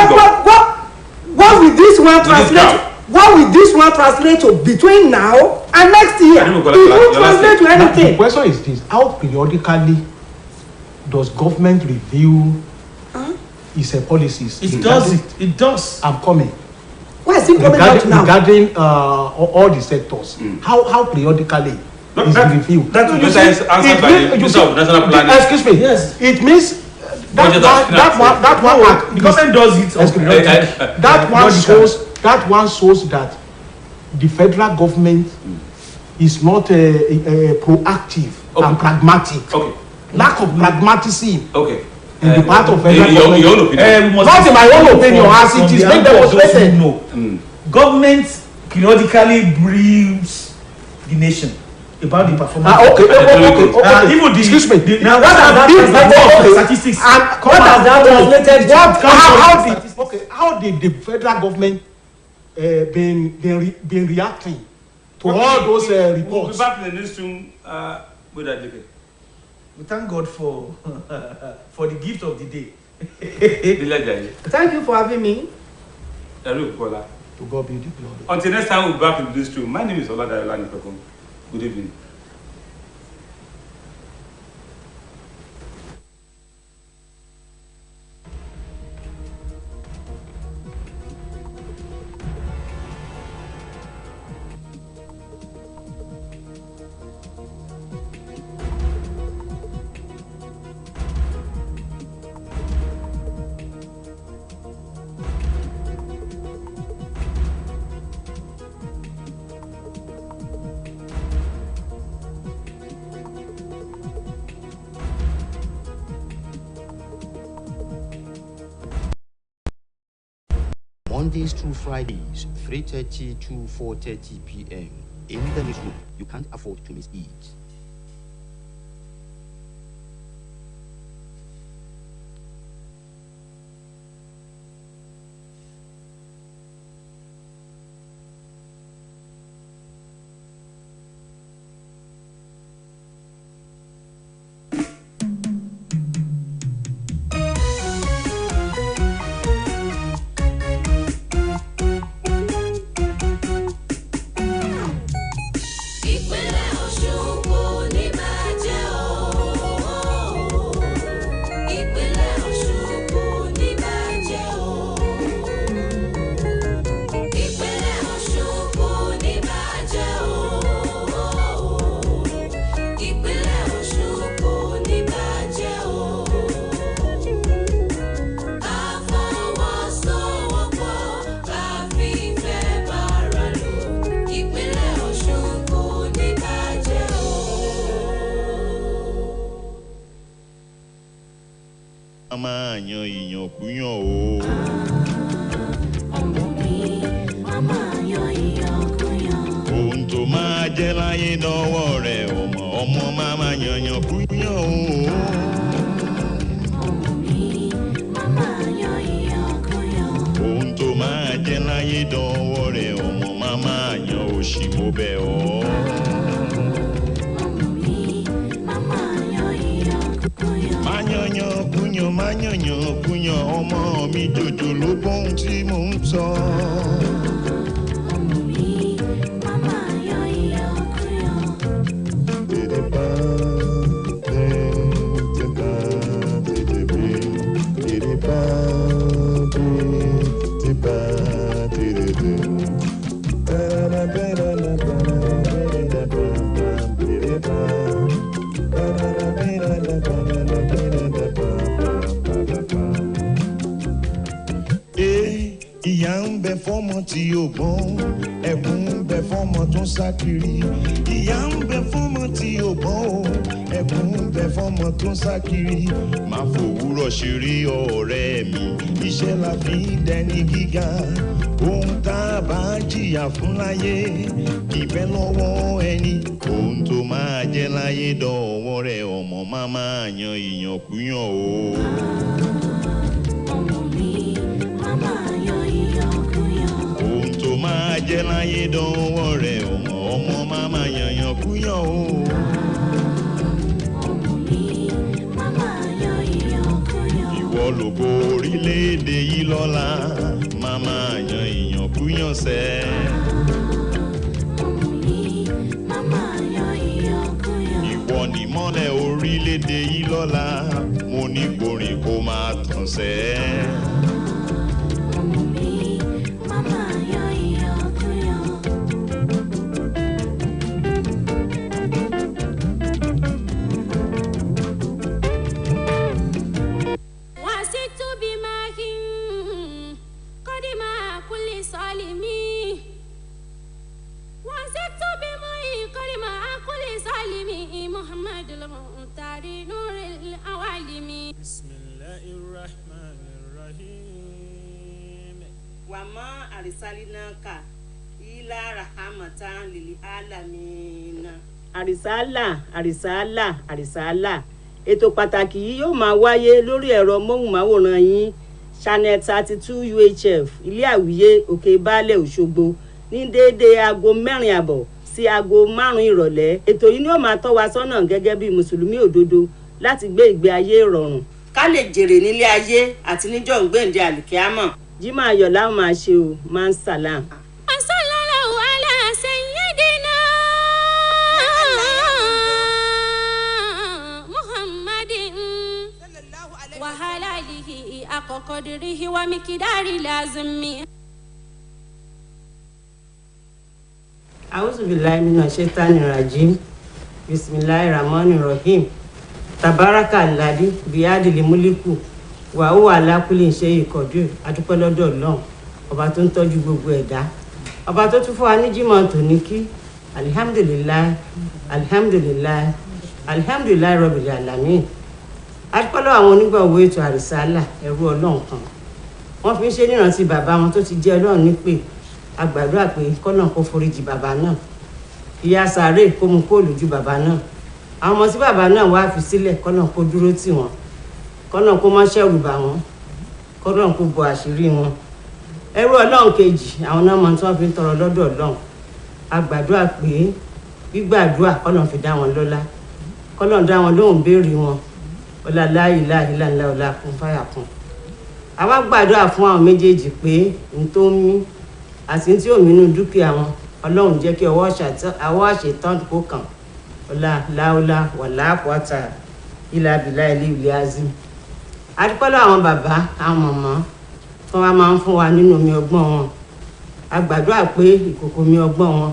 What will this one translate? What will this one translate to between now and next year? It won't translate to anything. The question is this: how periodically does government review its policies? It does. It does. I'm coming. Why is it coming out now? Regarding all the sectors, how periodically is the review? That's answered by the Minister of National Planning. Excuse me. Yes. It means that one. The government does it. That one shows that the federal government is not proactive and pragmatic. Okay. Lack of pragmatism. Okay. In the part of federal government. Your own opinion. Not in my own opinion, as it is being demonstrated. No. Government periodically briefs the nation about the performance. Okay. Even excuse me. Now, what has that statistics? What has that translated? How did the federal government been reacting to all those reports? We'll be back in the NEWSROOM with that decade. We thank God for the gift of the day. Thank you for having me. To God be the glory. Until next time, we'll be back in the NEWSROOM. My name is Oladayola Nipekun. Good evening. Mondays through Fridays, 3:30 to 4:30 p.m. In the NEWSROOM, you can't afford to miss it. máa yan ìyàn kúyàn o. ọmọ mi màmá yan ìyàn kúyàn. ohun tó máa jẹ́ láyé dọ́wọ́ rẹ̀ ọmọ máa yan kúyàn o. ọmọ mi màmá yan ìyàn kúyàn. ohun tó máa jẹ́ láyé dọ́wọ́ rẹ̀ ọmọ máa yan òṣì mo bẹ̀ ọ́. ọmọ mi màmá yan ìyàn kúyàn. máa yanyan kúyàn ọmọ mi jòjò ló bóhun tí mò ń sọ. ọmọ mi màmá yan ìyàn kúyàn. Ìyà ń bẹ fọ́mọ tí ó gbọ́n, ẹ̀bùn ń bẹ fọ́mọ tó ń sá kiri. Ìyà ń bẹ fọ́mọ tí ó gbọ́n o, ẹ̀bùn ń bẹ fọ́mọ tó ń sá kiri. Má fòwúrọ̀ ṣeré ọ̀rẹ́ mi, iṣẹ́ la fi ń dẹni gíga. Ohun tá a bá jìyà fún láyé, ìbẹ́ lọ́wọ́ ẹni. Ohun tó máa jẹ́ láyé dọ̀wọ́ rẹ̀ ọmọ máa yan ìyànkúyàn o. Máa jẹ́ láyé dánwọ́ rẹ̀ ọmọ máa yanyan kúyàn o. ọmọ mi màmá yan ìyàn kúyàn. ìwọ lògo orílẹ̀-èdè yìí lọ́la máa yan ìyàn kúyàn sẹ́. ọmọ mi màmá yan ìyàn kúyàn. ìwọ ni mọ́lẹ̀ orílẹ̀-èdè yìí lọ́la mo ní gbòrìn kó máa tàn sẹ́. wama arisalinaka ila rahamatan lil alamin. àrísálà ètò pàtàkì yìí yóò máa wáyé lórí ẹ̀rọ móhùnmáwòrán yín channel 32 UHF ilé àwíyé òkè baálẹ̀ Òṣogbo ní déédéé aago 4:00 sí aago 5 ìrọ̀lẹ́. ètò yìí ni ó máa tọ́ wa sọ́nà gẹ́gẹ́ bí mùsùlùmí òdodo láti gbé ìgbé ayé ìrọ̀rùn ká lè jèrè nílé ayé àti níjọ́ ńgbèǹde àlìkíámọ̀. Jímọ̀ ayọ̀ láwọn máa ṣe o máa ń sàlám. Sallallahu ala sayyidina Muhammadin wa alihi haqqa qadrihi wa miqdari lazimi. A'udhu billahi minash shaitani rajim. Bismillahir rahmanir rahim. Tabaraka alladhi biyadil mulku wa huwa ala kulli shay'in qadir. Adúpẹ́ lọ́dọ̀ Ọlọ́run ọba tó ń tọ́jú gbogbo ẹ̀dá, ọba tó tún fún wa ní Jímọ̀ tòní kí alihamdulilayi rabbil alamin. Adúpẹ́ lọ́wọ́ àwọn onígbọ̀wọ́ ètò àrísálà ẹrú Ọlọ́run kan wọ́n fi ń ṣe nírántí bàbá wọn tó ti jẹ́ Ọlọ́run nípè. A gbàdúrà pé kọ́nà kó foríjì bàbá náà, ìyà sàárè kó mú kó lójú bàbá náà, àwọn ọmọ tí bàbá náà wá fi sílẹ̀ kọ́nà kó dúró tì wọ́n, kọ́nà kó má ṣẹ̀rù bà wọ́n, kọ́nà kó bo àṣírí wọn. ẹrú Ọlọ́run kejì àwọn náà mọ tí wọ́n fi ń tọrọ lọ́dọ̀ Ọlọ́run. A gbàdúrà pé gbígbàdúrà kọ́nà fi dá wọn lọ́lá, kọ́nà dá wọn lóhùn béèrè wọn ọlá la ilaha illallah ọlá kún fáyà kún. Àwa gbàdúrà fún àwọn méjèèjì pé n tó ń mí àti tí òmìnú dúkìá wọn Ọlọ́run jẹ́ kí ọwọ́ àṣetán kó kàn ọlá láúlá wà láàpọ̀tà ilà bìlà ilé ilé azim. Adúpẹ́lọ́ àwọn bàbá àwọn màmá tí wọ́n máa ń fún wa nínú omi ọgbọ́n wọn. A gbàdúrà pé ìkòkò omi ọgbọ́n wọn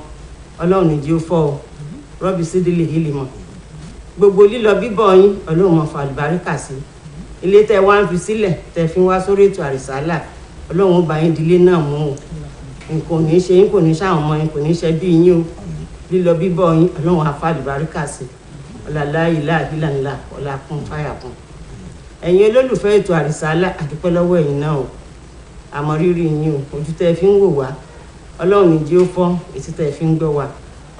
Ọlọ́run ìjì ó fọ́ ọ rọ́bì sídìlì hìlì mọ̀. Gbogbo lílọ bíbọ̀ yín Ọlọ́run mọ̀ fà àlùbáríkà sí. Ilé tẹ́ wá ń fi sílẹ̀ tẹ́ fi wá sórí ètò àrísálà Ọlọ́run ó bá yín dilé náà mú o. Nǹkan ò ní ṣe yín, kò ní ṣàwọn ọmọ yín, kò ní ṣe bí yín o. Lílọ bíbọ̀ yín Ọlọ́run á fà àlùbáríkà sí. Ọlá la ilaha illallah ọlá kún fáyà kún. ẹ̀yin olólùfẹ́ ètò àrísálà àdúpẹ́ lọ́wọ́ ẹ̀yin náà o àmọ́ rírì yín o ojú tẹ́ fi ń wò wá ọlọ́run ní jí ó fọ́ etí tẹ́ fi ń gbọ́ wá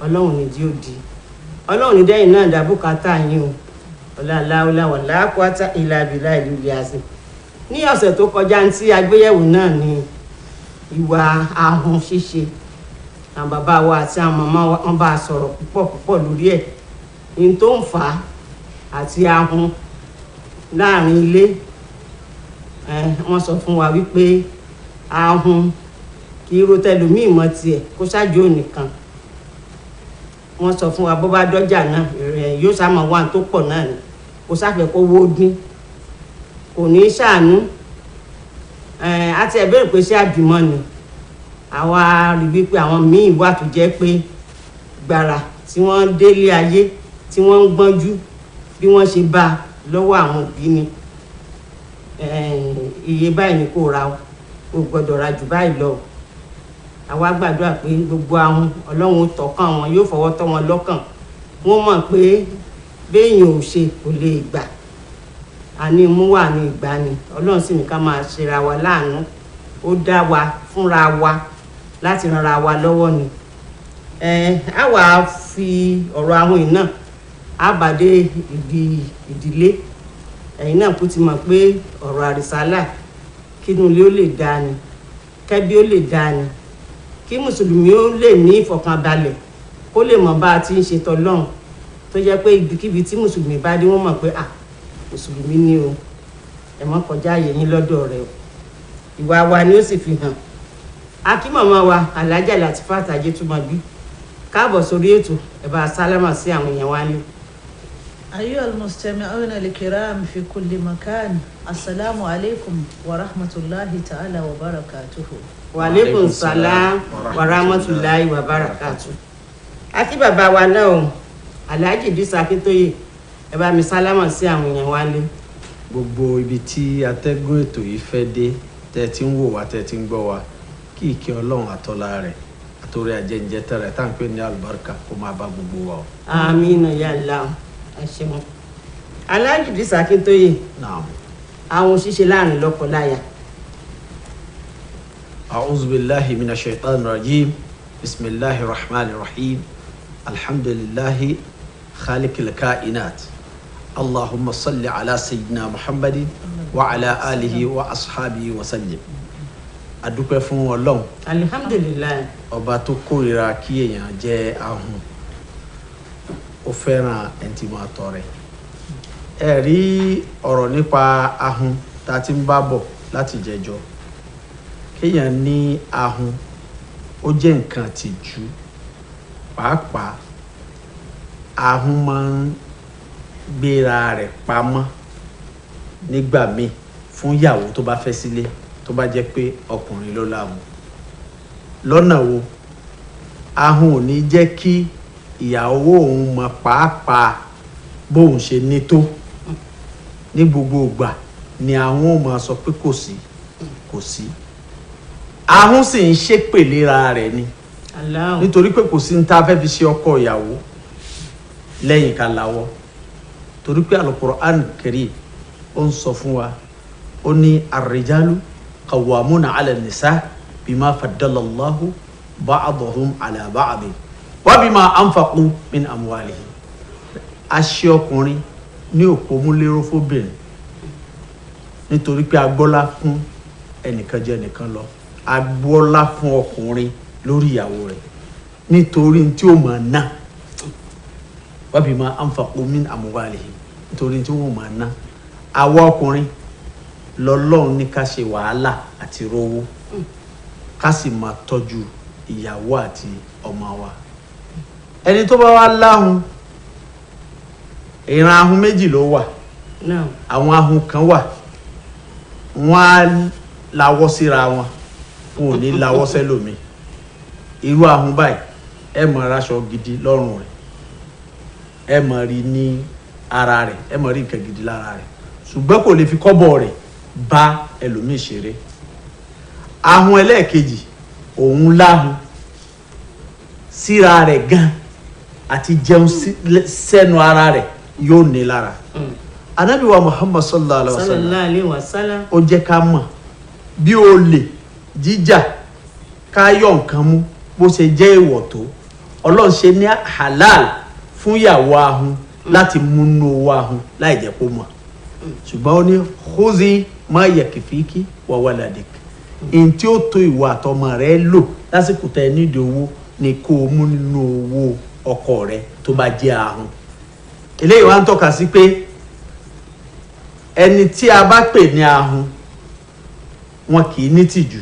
ọlọ́run ní jí ó di ọlọ́run ní dẹ́yìn náà dàbùkátà yín o ọláláwọláwọ láàkúátá ìlà àbílà ìlú ìyàsìn ní ọ̀sẹ̀ tó kọjá tí agbéyẹ̀wò náà ní ìwà ahun ṣíṣe àwọn bàbá wa àti àwọn màmá wa wọ́n bá a sọ̀rọ̀ púpọ̀ lórí ẹ̀ ní tó ń fà á àti ahun láàrin ilé wọ́n sọ fún wa wípé ahun kì í ro tẹlòmíì mọ́ tiẹ̀ kó ṣáájú ònìkan wọ́n sọ fún wa bó bá dọ́jà náà yóò sáàmọ̀ wà tó pọ̀ náà ni kò sáfẹ́ kó wó dín kò ní í ṣàánú àti ẹ̀bẹ̀rẹ̀ pé ṣé àbímọ ni àwa rí wípé àwọn míì wà tó jẹ́ pé gbàrà tí wọ́n délé ayé tí wọ́n ń gbọ́njú bí wọ́n ṣe bá lọ́wọ́ àwọn òbí ni iye báyìí ni kò ra o gbọ́dọ̀ ra jù báyìí lọ àwa gbàdúrà pé gbogbo àwọn ọlọ́run tọkàn wọn yóò fọwọ́ tọ́ wọn lọ́kàn wọ́n mọ̀ pé béèyàn ò ṣe kò lè gbà àní mú wà ní ìgbà ni ọlọ́run sì ní ká máa ṣera wa láàánú ó dá wa fúnra wa láti ranra wa lọ́wọ́ ni a wà fi ọ̀rọ̀ àwọn yìí náà á bàdé ìdílé ẹ̀yin náà kú ti mọ̀ pé ọ̀rọ̀ àrísálà kínú ilé ó lè dáa ni kẹ́bí ó lè dáa ni kí mùsùlùmí ó lè ní ìfọ̀kànbalẹ̀ kó lè mọ̀ bá a ti ń ṣe tọlọ́run tó jẹ́ pé ibikíbi tí mùsùlùmí bá dé wọ́n mọ̀ pé mùsùlùmí ni o ẹ mọ́ kọjá ààyè yín lọ́dọ̀ rẹ o ìwà wa ni ó sì fi hàn akímọ̀mọ́ wa alájà Latifat Ajétúmọ̀bí káàbọ̀ sórí ètò ẹ bá sálámà sí àwọn èèyàn wa ní. أيها المستمعون الكرام في كل مكان السلام عليكم ورحمة الله تعالى وبركاته. وعليكم السلام ورحمة الله وبركاته. àti bàbá wa náà o Alhaji Idrisa Akintoye ẹ bá mi sálámà sí àwọn èèyàn wa ní. gbogbo ibi tí atẹ́gùn ètò yìí fẹ́ dé tẹ́ ti ń wò wá tẹ́ ti ń gbọ́ wá kí ìkẹ́ ọlọ́run àtọ́lá rẹ̀ àtòrí àjẹǹjẹ tẹ̀rẹ̀ tá à ń pè ní àlùbáríkà kó máa bá gbogbo wa o. àmín ya Allah àṣẹmọ Alhaji Idrisa Akintoye àwọn ṣíṣe láàrin lọ́kọláya. a'udhu billahi minash shaitanir rajim bismillahir rahmanir rahim alhamdulillahi khaliqil kainat allahumma salli ala sayyidina muhammadin wa ala alihi wa ashabihi wa sallim. adúpẹ́ fún Ọlọ́run alhamdulilayi ọba tó kórìíra kí èèyàn jẹ́ ahun ó fẹ́ràn ẹni tí máa tọrẹ. ẹ rí ọ̀rọ̀ nípa ahun tá a ti ń bá bọ̀ láti jẹjọ kéèyàn ní ahun ó jẹ́ nǹkan tìjú pàápàá ahun máa ń gbéra rẹ̀ pamọ́ nígbà míì fún ìyàwó tó bá fẹ́ sílé tó bá jẹ́ pé ọkùnrin ló láhun. lọ́nà wo ahun ò ní jẹ́ kí ìyàwó òun mọ pàápàá bóun ṣe ní tó ní gbogbo ìgbà ni àwọn ò máa sọ pé kò sí ahun sì ń ṣépèlera rẹ̀ ni nítorí pé kò sí ní tá a fẹ́ fi ṣe ọkọ ìyàwó lẹ́yìn ká láwọ́ torí pé Al-Qur'an Karim ó ń sọ fún wa ó ní ar-rijalu qawwamuna 'ala an-nisa bima faddala Allahu ba'dahum 'ala ba'd wa bima anfaqu min amwalihim. aṣẹ ọkùnrin ní òpómúléró fóbìnrin nítorí pé agbọ́lá fún ẹnìkan jẹ́ ẹnìkan lọ agbọ́lá fún ọkùnrin lórí ìyàwó rẹ̀ nítorí tí ó máa ná wa bima anfaqu min amwalihim nítorí tí wọ́n máa ná. àwa ọkùnrin lọ́lọ́run ní ká ṣe wàhálà àti rówó ká sì máa tọ́jú ìyàwó àti ọmọ wa. ẹni tó bá wá láhun ìran ahun méjì ló wà. àwọn ahun kan wà wọ́n á lawọ́ síra wọn wọn ò ní lawọ́ sẹ́lòmí. irú ahun báyìí ẹ máa raṣọ gidi lọ́rùn rẹ̀ ẹ máa rí ní ara rẹ̀ ẹ máa rí nǹkan gidi lára rẹ̀ ṣùgbọ́n kò lè fi kọ́bọ̀ rẹ̀ bá ẹlòmíì ṣeré. ahun ẹlẹ́ẹ̀kejì òun láhun síra rẹ̀ gan àti jẹun sẹ́nu ara rẹ̀ yóò ní lára. Ànábì wa Muhammad sallallahu alaihi wasallam ó jẹ́ ká mọ̀ bí olè jíjà ká yọ nǹkan mú bó ṣe jẹ́ èèwọ̀ tó Ọlọ́run ṣe ní halal fún ìyàwó ahun láti múnú owó ahun láì jẹ́ kó mọ̀ ṣùgbọ́n ó ní khuzi ma yakfiki wa waladik in tí ó tó ìwọ àtọmọ rẹ lò lásìkò tẹ nídìí owó ni kó o mú nínú owó ọkọ rẹ tó bá jẹ́ ahun eléyìí wá ń tọ́ka sí pé ẹni tí a bá pè ní ahun wọn kì í ní tìjú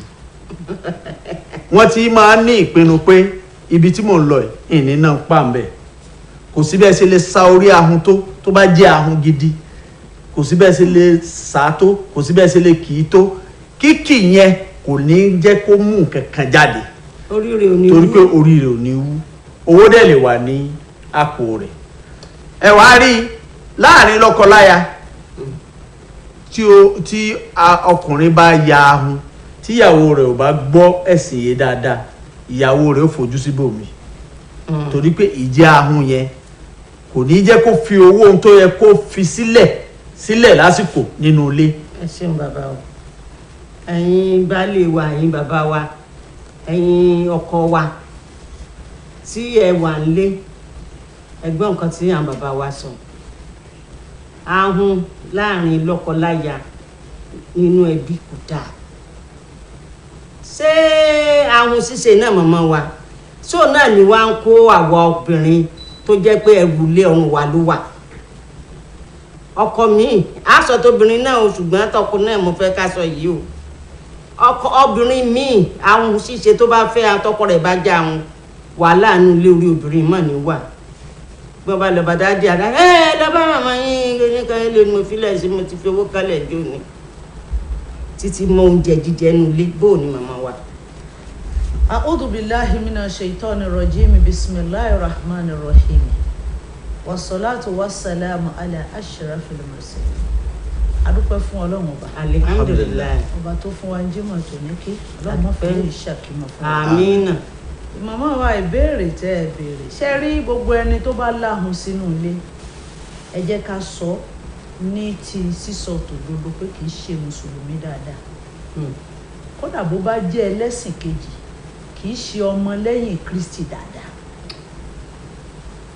wọn ti máa ní ìpinnu pé ibi tí mò ń lọ ìní náà ń pa ń bẹ kò sí bẹ́ẹ̀ ṣe lè sa orí ahun tó bá jẹ́ ahun gidi kò sí bẹ́ẹ̀ ṣe lè sá tó kò sí bẹ́ẹ̀ ṣe lè kì í tó kíkì yẹn kò ní jẹ́ kó mú nǹkan kan jáde torí pé orí rẹ̀ ò ní wú owó dẹ̀ lè wà ní àpò rẹ̀ ẹ wá rí láàrin lọ́kọláya tí ọkùnrin bá ya ahun tíyàwó rẹ̀ ò bá gbọ́ ẹ̀sìn yé dáadáa ìyàwó rẹ̀ ó fojú síbòmí torí pé ìjẹ́ ahun yẹn kò ní jẹ́ kó fi owó ohun tó yẹ kó fi sílẹ̀ lásìkò nínú ilé. ẹ ṣeun bàbá o ẹ̀yin baálé wa ẹ̀yin bàbá wa ẹ̀yin ọkọ wa tí ẹ wà nílé ẹgbọ́n nǹkan tí àwọn bàbá wa sọ ahun láàrin lọ́kọláya nínú ẹbí kò dáa ṣé ahun ṣíṣe náà mọ̀mọ́ wa ṣó náà ni wá ń kó àwa obìnrin tó jẹ́ pé ẹrù lé ọrùn wa ló wà ọkọ mi aṣọ tóbìnrin náà o ṣùgbọ́n tọkọ náà mo fẹ́ ká sọ yìí o ọkọ obìnrin mi ahun ṣíṣe tó bá fẹ́ àtọkọ rẹ̀ bá já ahun wàhálà nínú ilé orí obìnrin mọ̀ ní wà gbọ́n bá lọ bá dájú àdá lọ́bá màmá yín nìkan ilé ni mo fi lẹ̀ sí mo ti fi owó kálẹ̀ jó ni títí mọ oúnjẹ jíjẹ nínú ilé bóò ni màmá wa. A'udhu billahi minash shaitani rajim bismillahir rahmanir rahim wassalatu wassalamu ala ashrafil mursalin adúpẹ́ fún Ọlọ́run ọba alhamdulillah ọba tó fún wa jímọ̀ tó ní kí Ọlọ́run má fi lè ṣàkímọ̀ fún wa àmín. Màmá wa ìbéèrè tẹ́ ẹ béèrè ṣe rí gbogbo ẹni tó bá láhun sínú ilé ẹ jẹ́ ká sọ ní ti sísọ tòdodo pé kì í ṣe mùsùlùmí dáadáa kódà bó bá jẹ́ ẹlẹ́sìn kejì kì í ṣe ọmọ lẹ́yìn Kristi dáadáa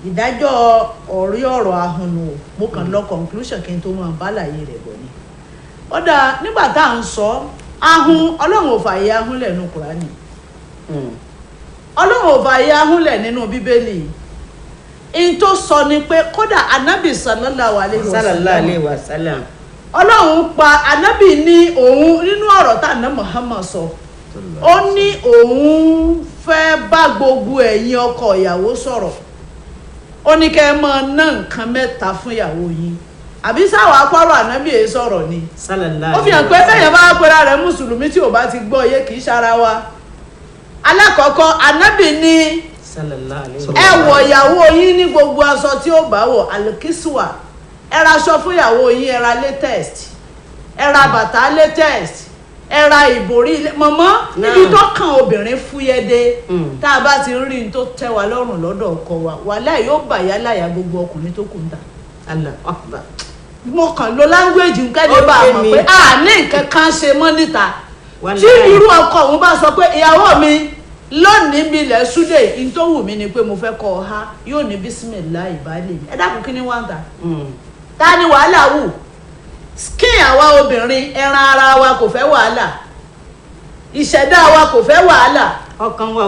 ìdájọ́ ọ̀rọ̀ ahun o mo kàn lọ conclusion kí n tó máa bálàyé rẹ̀ bọ̀ ni kódà nígbà tá à ń sọ ahun Ọlọ́run ò fààyè ahun lẹ́nu Kùránì Ọlọ́run ò fààyè ahun lẹ̀ nínú Bíbélì in tó sọ ni pé kódà Ànábì sallallahu alaihi wasallam Ọlọ́run pa Ànábì ní òun nínú ọ̀rọ̀ tá àná Muhammad sọ ó ní òun fẹ́ bá gbogbo ẹ̀yin ọkọ ìyàwó sọ̀rọ̀ ó ní kẹ́ ẹ máa ná nǹkan mẹ́ta fún ìyàwó yín àbí sáwọ akọ́rọ̀ Ànábì èé sọ̀rọ̀ ni ó fi hàn pé bẹ́yẹn bá pera rẹ̀ mùsùlùmí tí ò bá ti gbọ́ yé kì í ṣara wa alákọ̀ọ́kọ́ Ànábì ní ẹ wọ̀ ìyàwó yín ní gbogbo aṣọ tí ó bá wọ̀ alikiswa ẹ ra aṣọ fún ìyàwó yín ẹ ra latest ẹ ra bàtà latest ẹ ra ìbòrí mọ̀mọ́ níbi tó kàn obìnrin fúyẹ́ dé tá a bá ti rí n tó tẹ́ wa lọ́rùn lọ́dọ̀ ọkọ wa wàhálà yóò bàyá láyà gbogbo ọkùnrin tó kù ń ta. Allah akbar. mo kàn lo language nkẹ́ni bá a mọ̀ pé a ní nǹkan kan ṣe mọ́ níta tí irú ọkọ òun bá sọ pé ìyàwó mi lónìí mi lẹ̀ súdè in tó wù mí ni pé mo fẹ́ kọ́ ọ ha yóò ní bísímìlá ìbálẹ̀ ẹ dákun kí ni wọ́n ń ta. ta ni wàhálà wù skin àwa obìnrin ẹran ara wa kò fẹ́ wàhálà ìṣẹ̀dá wa kò fẹ́ wàhálà ọkàn wa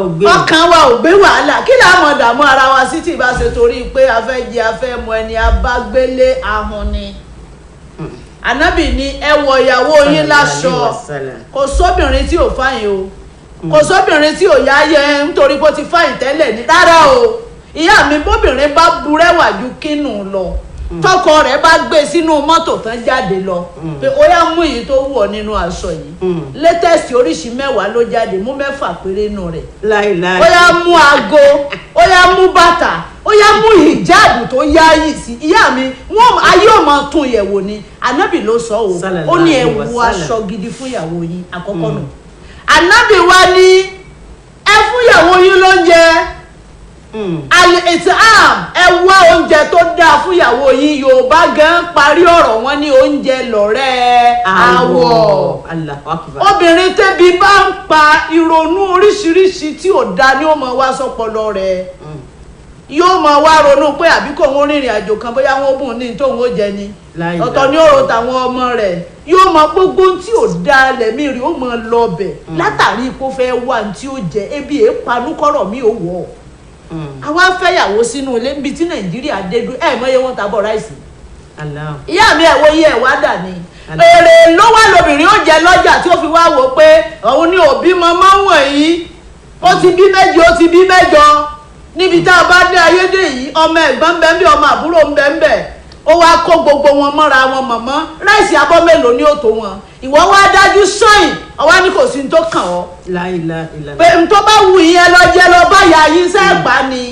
ò gbé wàhálà kí là á mọ̀ dààmú ara wa sí tí ìbá ṣe torí pé a fẹ́ jẹ a fẹ́ mu ẹni abágbélé ahun ni. Ànábì ní ẹ wọ ìyàwó yín láṣọ kò sóbìnrin tí ò fáyìn o kò sóbìnrin tí ò yáyẹ nítorí bó ti fáyìn tẹ́lẹ̀ ní rárá o ìyá mi bóbìnrin bá burẹ́wà ju kínú lọ tọkọ rẹ̀ bá gbé sínú mọ́tò tán jáde lọ pé ó yá mú èyí tó wọ̀ nínú aṣọ yìí latest oríṣi 10 ló jáde mú 6 péré nù rẹ̀ ó yá mú aago ó yá mú bàtà ó yá mú hijab tó yáyì sí ìyá mi wọn ayé ò máa tún yẹ̀wò ni Ànábì ló sọ o ó ní ẹ wọ aṣọ gidi fún ìyàwó yín àkọ́kọ́ nù Ànábì wá ní ẹ fún ìyàwó yín lóúnjẹ al-it'am ẹ wá oúnjẹ tó dáa fún ìyàwó yín Yorùbá gan parí ọ̀rọ̀ wọn ní oúnjẹ lọ̀rẹ́ àwọ̀ obìnrin tẹ́bi bá ń pa ìrònú oríṣiríṣi tí ò da ni ó mọ wá sọpọlọ rẹ̀ yóò mọ wá ronú pé àbí kò ń rìnrìn àjò kan bóyá wọn bùn ní tóun ó jẹ ni ọ̀tọ̀ ní ọ̀rọ̀ tàwọn ọmọ rẹ̀ yóò mọ gbogbo tí ò da lẹ́mí rí ó mọ lọ bẹ̀ látàrí kó fẹ́ wà tí ó jẹ ebi èépanúkọ́rọ̀ mi ò wọ̀ àwa fẹ́yàwó sínú ilé níbi tí nàìjíríà dé dúró mọye wọn tàbọ̀ ráìsì ìyá mi ẹ̀wọ̀ yẹ ẹ̀wà dà ní èrè ló wá lóbìnrin ó jẹ lọ́jà tí ó fi wá wò pé òun ní òbí mọ́mọ́ wọ̀nyí ó ti bí méjì ó ti bí mẹ́jọ níbi tá a bá dé ayédè yìí ọmọ ẹ̀gbọ́n bẹ́ẹ̀ bí ọmọ àbúrò ń bẹ́ẹ̀ ó wá kó gbogbo wọn mọ́ra wọn mọ̀mọ́ ráìsì abọ́ mélòó ní òtò wọn ìwọ wá dájú sọ́yìn ọwá ní kò sí ní tó kàn ọ́ pé n tó bá wù yín ẹ lọ jẹ lọ báyà yín sẹ́ẹ̀gbá ni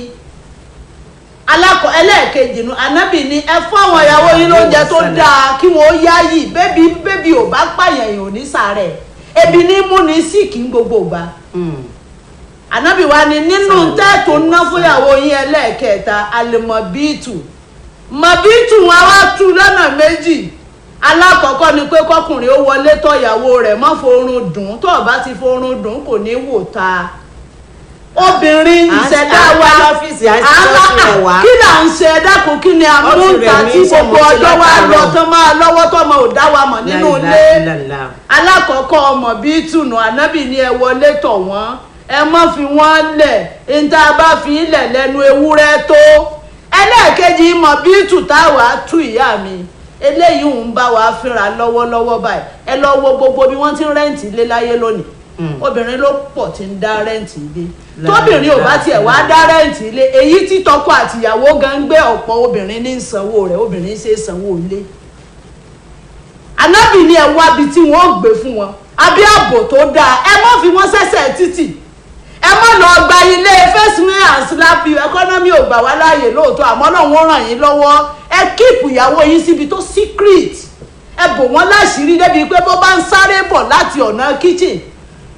ẹlẹ́ẹ̀kejì nu ànábì ni ẹ fún àwọn ìyàwó yín lóúnjẹ tó dáa kí wọn ó yáyì bébí ò bá pààyàn èèyàn ò ní sàárẹ̀ ebi ní mú ní síkì ń gbogbo gbà ànábì wa ni nínú tẹ́ẹ̀tò ná fúnyàwó yín ẹlẹ́ẹ̀kẹta àlèmọ̀bíìtù mọ̀bíìtù wọn wá tú lọ́nà méjì alákọ̀ọ́kọ́ ni pé kọkùnrin ó wọlé tọ̀ ìyàwó rẹ̀ má forun dùn tó o bá ti forun dùn kò ní wò ta obìnrin ìṣẹ̀dá wa kí là ń ṣe dákun kí ni àmúta tí gbogbo ọjọ́ wa lọ tó máa lọ́wọ́ tó máa ò dá wa mọ̀ nínú ilé alákọ̀ọ́kọ́ ọmọ bíi tùnú ànábì ni ẹ wọlé tọ̀ wọ́n ẹ má fi wọ́n lẹ̀ níta bá fi lẹ̀ lẹ́nu ewúrẹ́ tó ẹlẹ́ẹ̀kejì mọ̀ bíi tùtà wà á tú ìyá mi eléyìí ń bá wa fínra lọ́wọ́lọ́wọ́ báyìí ẹ lọ wo gbogbo bí wọ́n ti ń rẹ́ǹtì ilé láyé lónìí obìnrin ló pọ̀ tí ń dá rẹ́ǹtì ilé tóbìnrin ò bá tiẹ̀ wá dá rẹ́ǹtì ilé èyí tí tọkọ àtìyàwó gan gbé ọ̀pọ̀ obìnrin ní sanwó rẹ̀ obìnrin ṣe sanwó ilé ànábì ni ẹ wá bi tí wọ́n gbé fún wọn àbí ààbò tó dáa ẹ má fi wọ́n sẹ́sẹ̀ títì ẹ má lọ gba ilé face me and slap you economy ò gbà wá láàyè lóòótọ́ àmọ́ náà wọ́n ràn yín lọ́wọ́ ẹ kíìpù ìyàwó yín síbi tó secret ẹ bò wọ́n láṣìírí débi pé bó bá ń sáré bọ̀ láti ọ̀nà kitchen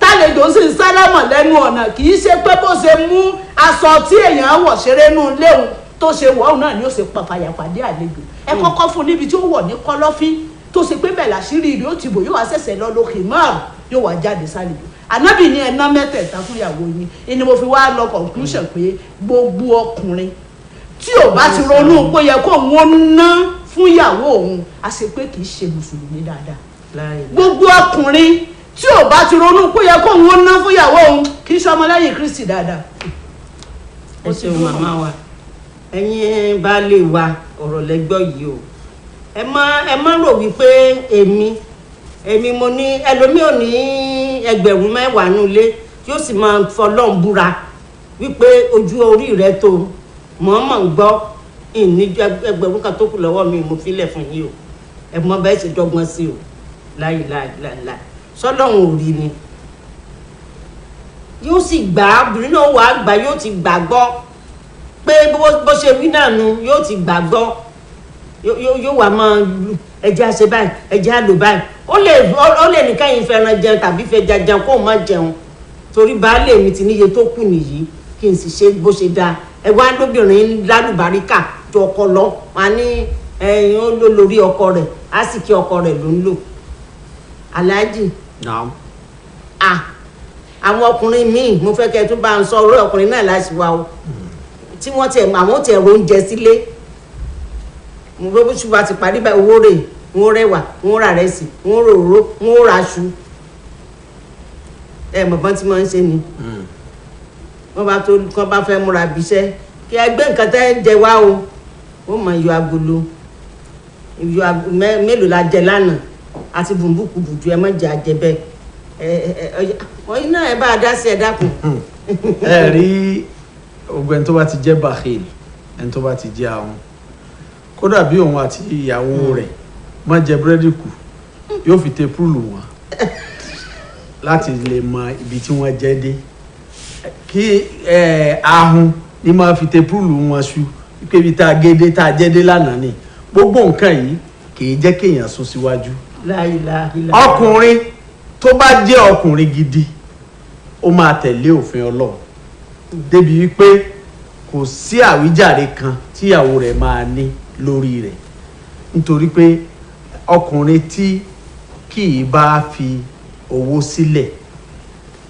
tálejò sì ń sálámọ̀ lẹ́nu ọ̀nà kì í ṣe pé bó ṣe mú aṣọ tí èèyàn wọ̀ ṣeré nù léwu tó ṣe wọ̀ ọ́n náà ni ó ṣe pàfàyà pàdé àlejò ẹ kọ́kọ́ fún níbi tí ó wọ̀ ní kọ́lọ́fín tó ṣe pé bẹ́ẹ̀ láṣìírí rí ó ti bò yóò wá ṣẹ̀ṣẹ̀ lọ lókè márùn yóò wá jáde sálejò ànábì ní ẹná mẹ́tẹ̀ẹ̀ta fún ìyàwó yín ni mo fi wá lọ conclusion pé gbogbo ọkùnrin tí ò bá ti ronú pé yẹ kó wọ́n ná fún ìyàwó òun a ṣe pé kì í ṣe mùsùlùmí dáadáa gbogbo ọkùnrin tí ò bá ti ronú pé yẹ kó wọ́n ná fún ìyàwó òun kì í ṣe ọmọlẹ́yìn Kristi dáadáa. ẹ ṣeun màmá wa ẹ̀yin baálé wa ọ̀rọ̀ lẹ́gbọ́ yìí o ẹ má rò wípé èmi mo ní ẹlòmíì ò ní ẹgbẹ̀rún mẹ́wàá nulẹ̀ yóò sì máa fọlọ́n búra wípé ojú orí rẹ tó mọ̀ọ́mọ̀ ń gbọ́ ìní ẹgbẹ̀rún kan tó kù lọ́wọ́ mi mo filẹ̀ fún yín o ẹ mọ bẹ́ẹ̀ ṣe dọ́gbọ́n sí o láyé sọ́lọ́run ò rí ni yóò sì gbà á obìnrin náà wà á gbà yóò ti gbàgbọ́ pé bó ṣe wí náà nu yóò ti gbàgbọ́ yóò wà máa ẹjẹ́ àṣẹ báyìí ẹjẹ́ àlò báyìí ó lè nìkan yìí fẹ́ràn jẹun tàbí fẹ́ jẹun kó má jẹun torí baálé mi ti níye tó kù nìyí kí n sì ṣe bó ṣe dáa ẹ wá lóbìnrin lálùbáríkà tó ọkọ lọ wọn ní ẹyin ó lò lórí ọkọ rẹ̀ á sì kí ọkọ rẹ̀ ló ń lò aláàjì àwọn ọkùnrin míì mo fẹ́ kẹ́ tó bá ń sọ orí ọkùnrin náà láti wá o tí wọ́n tẹ̀ oúnjẹ sílé mo bó ṣùgbọ́n àti parí báyìí owó rẹ̀ wọ́n rẹwà wọ́n rà rẹsì wọ́n ròró wọ́n rà aṣù ẹ mọ̀ bọ́n tí wọ́n ń ṣe ni wọ́n bá fẹ́ múra bíṣẹ́ kí ẹ gbé nǹkan tẹ́ ń jẹ wá o wọ́n mọ̀ yọ agolo mélòó la jẹ lánàá àti bùnbùkù bùjú ẹ mọ̀ jẹ àjẹ bẹ́ẹ̀ wọ́n iná ẹ bá a dá sí ẹ dákun. ẹ rí ogun ẹni tó bá ti jẹ́ bàkìl ẹni tó bá ti jẹ́ àwọn kódà bí òun àti ìyàwó rẹ̀ má jẹ búrẹ́dì kù yóò fi tepúlù wọn láti lè mọ ibi tí wọ́n jẹ́ dé kí ahun ní máa fi tepúlù wọn ṣu pé ibi tá a gédé tá a jẹ́ dé lánàá ni gbogbo nǹkan yìí kì í jẹ́ kéèyàn sún síwájú. ọkùnrin tó bá jẹ́ ọkùnrin gidi ó máa tẹ̀lé òfin Ọlọ́run débi wípé kò sí àwíjàre kan tíyàwó rẹ̀ máa ní lórí rẹ̀ nítorí pé ọkùnrin tí kì í bá fi owó sílẹ̀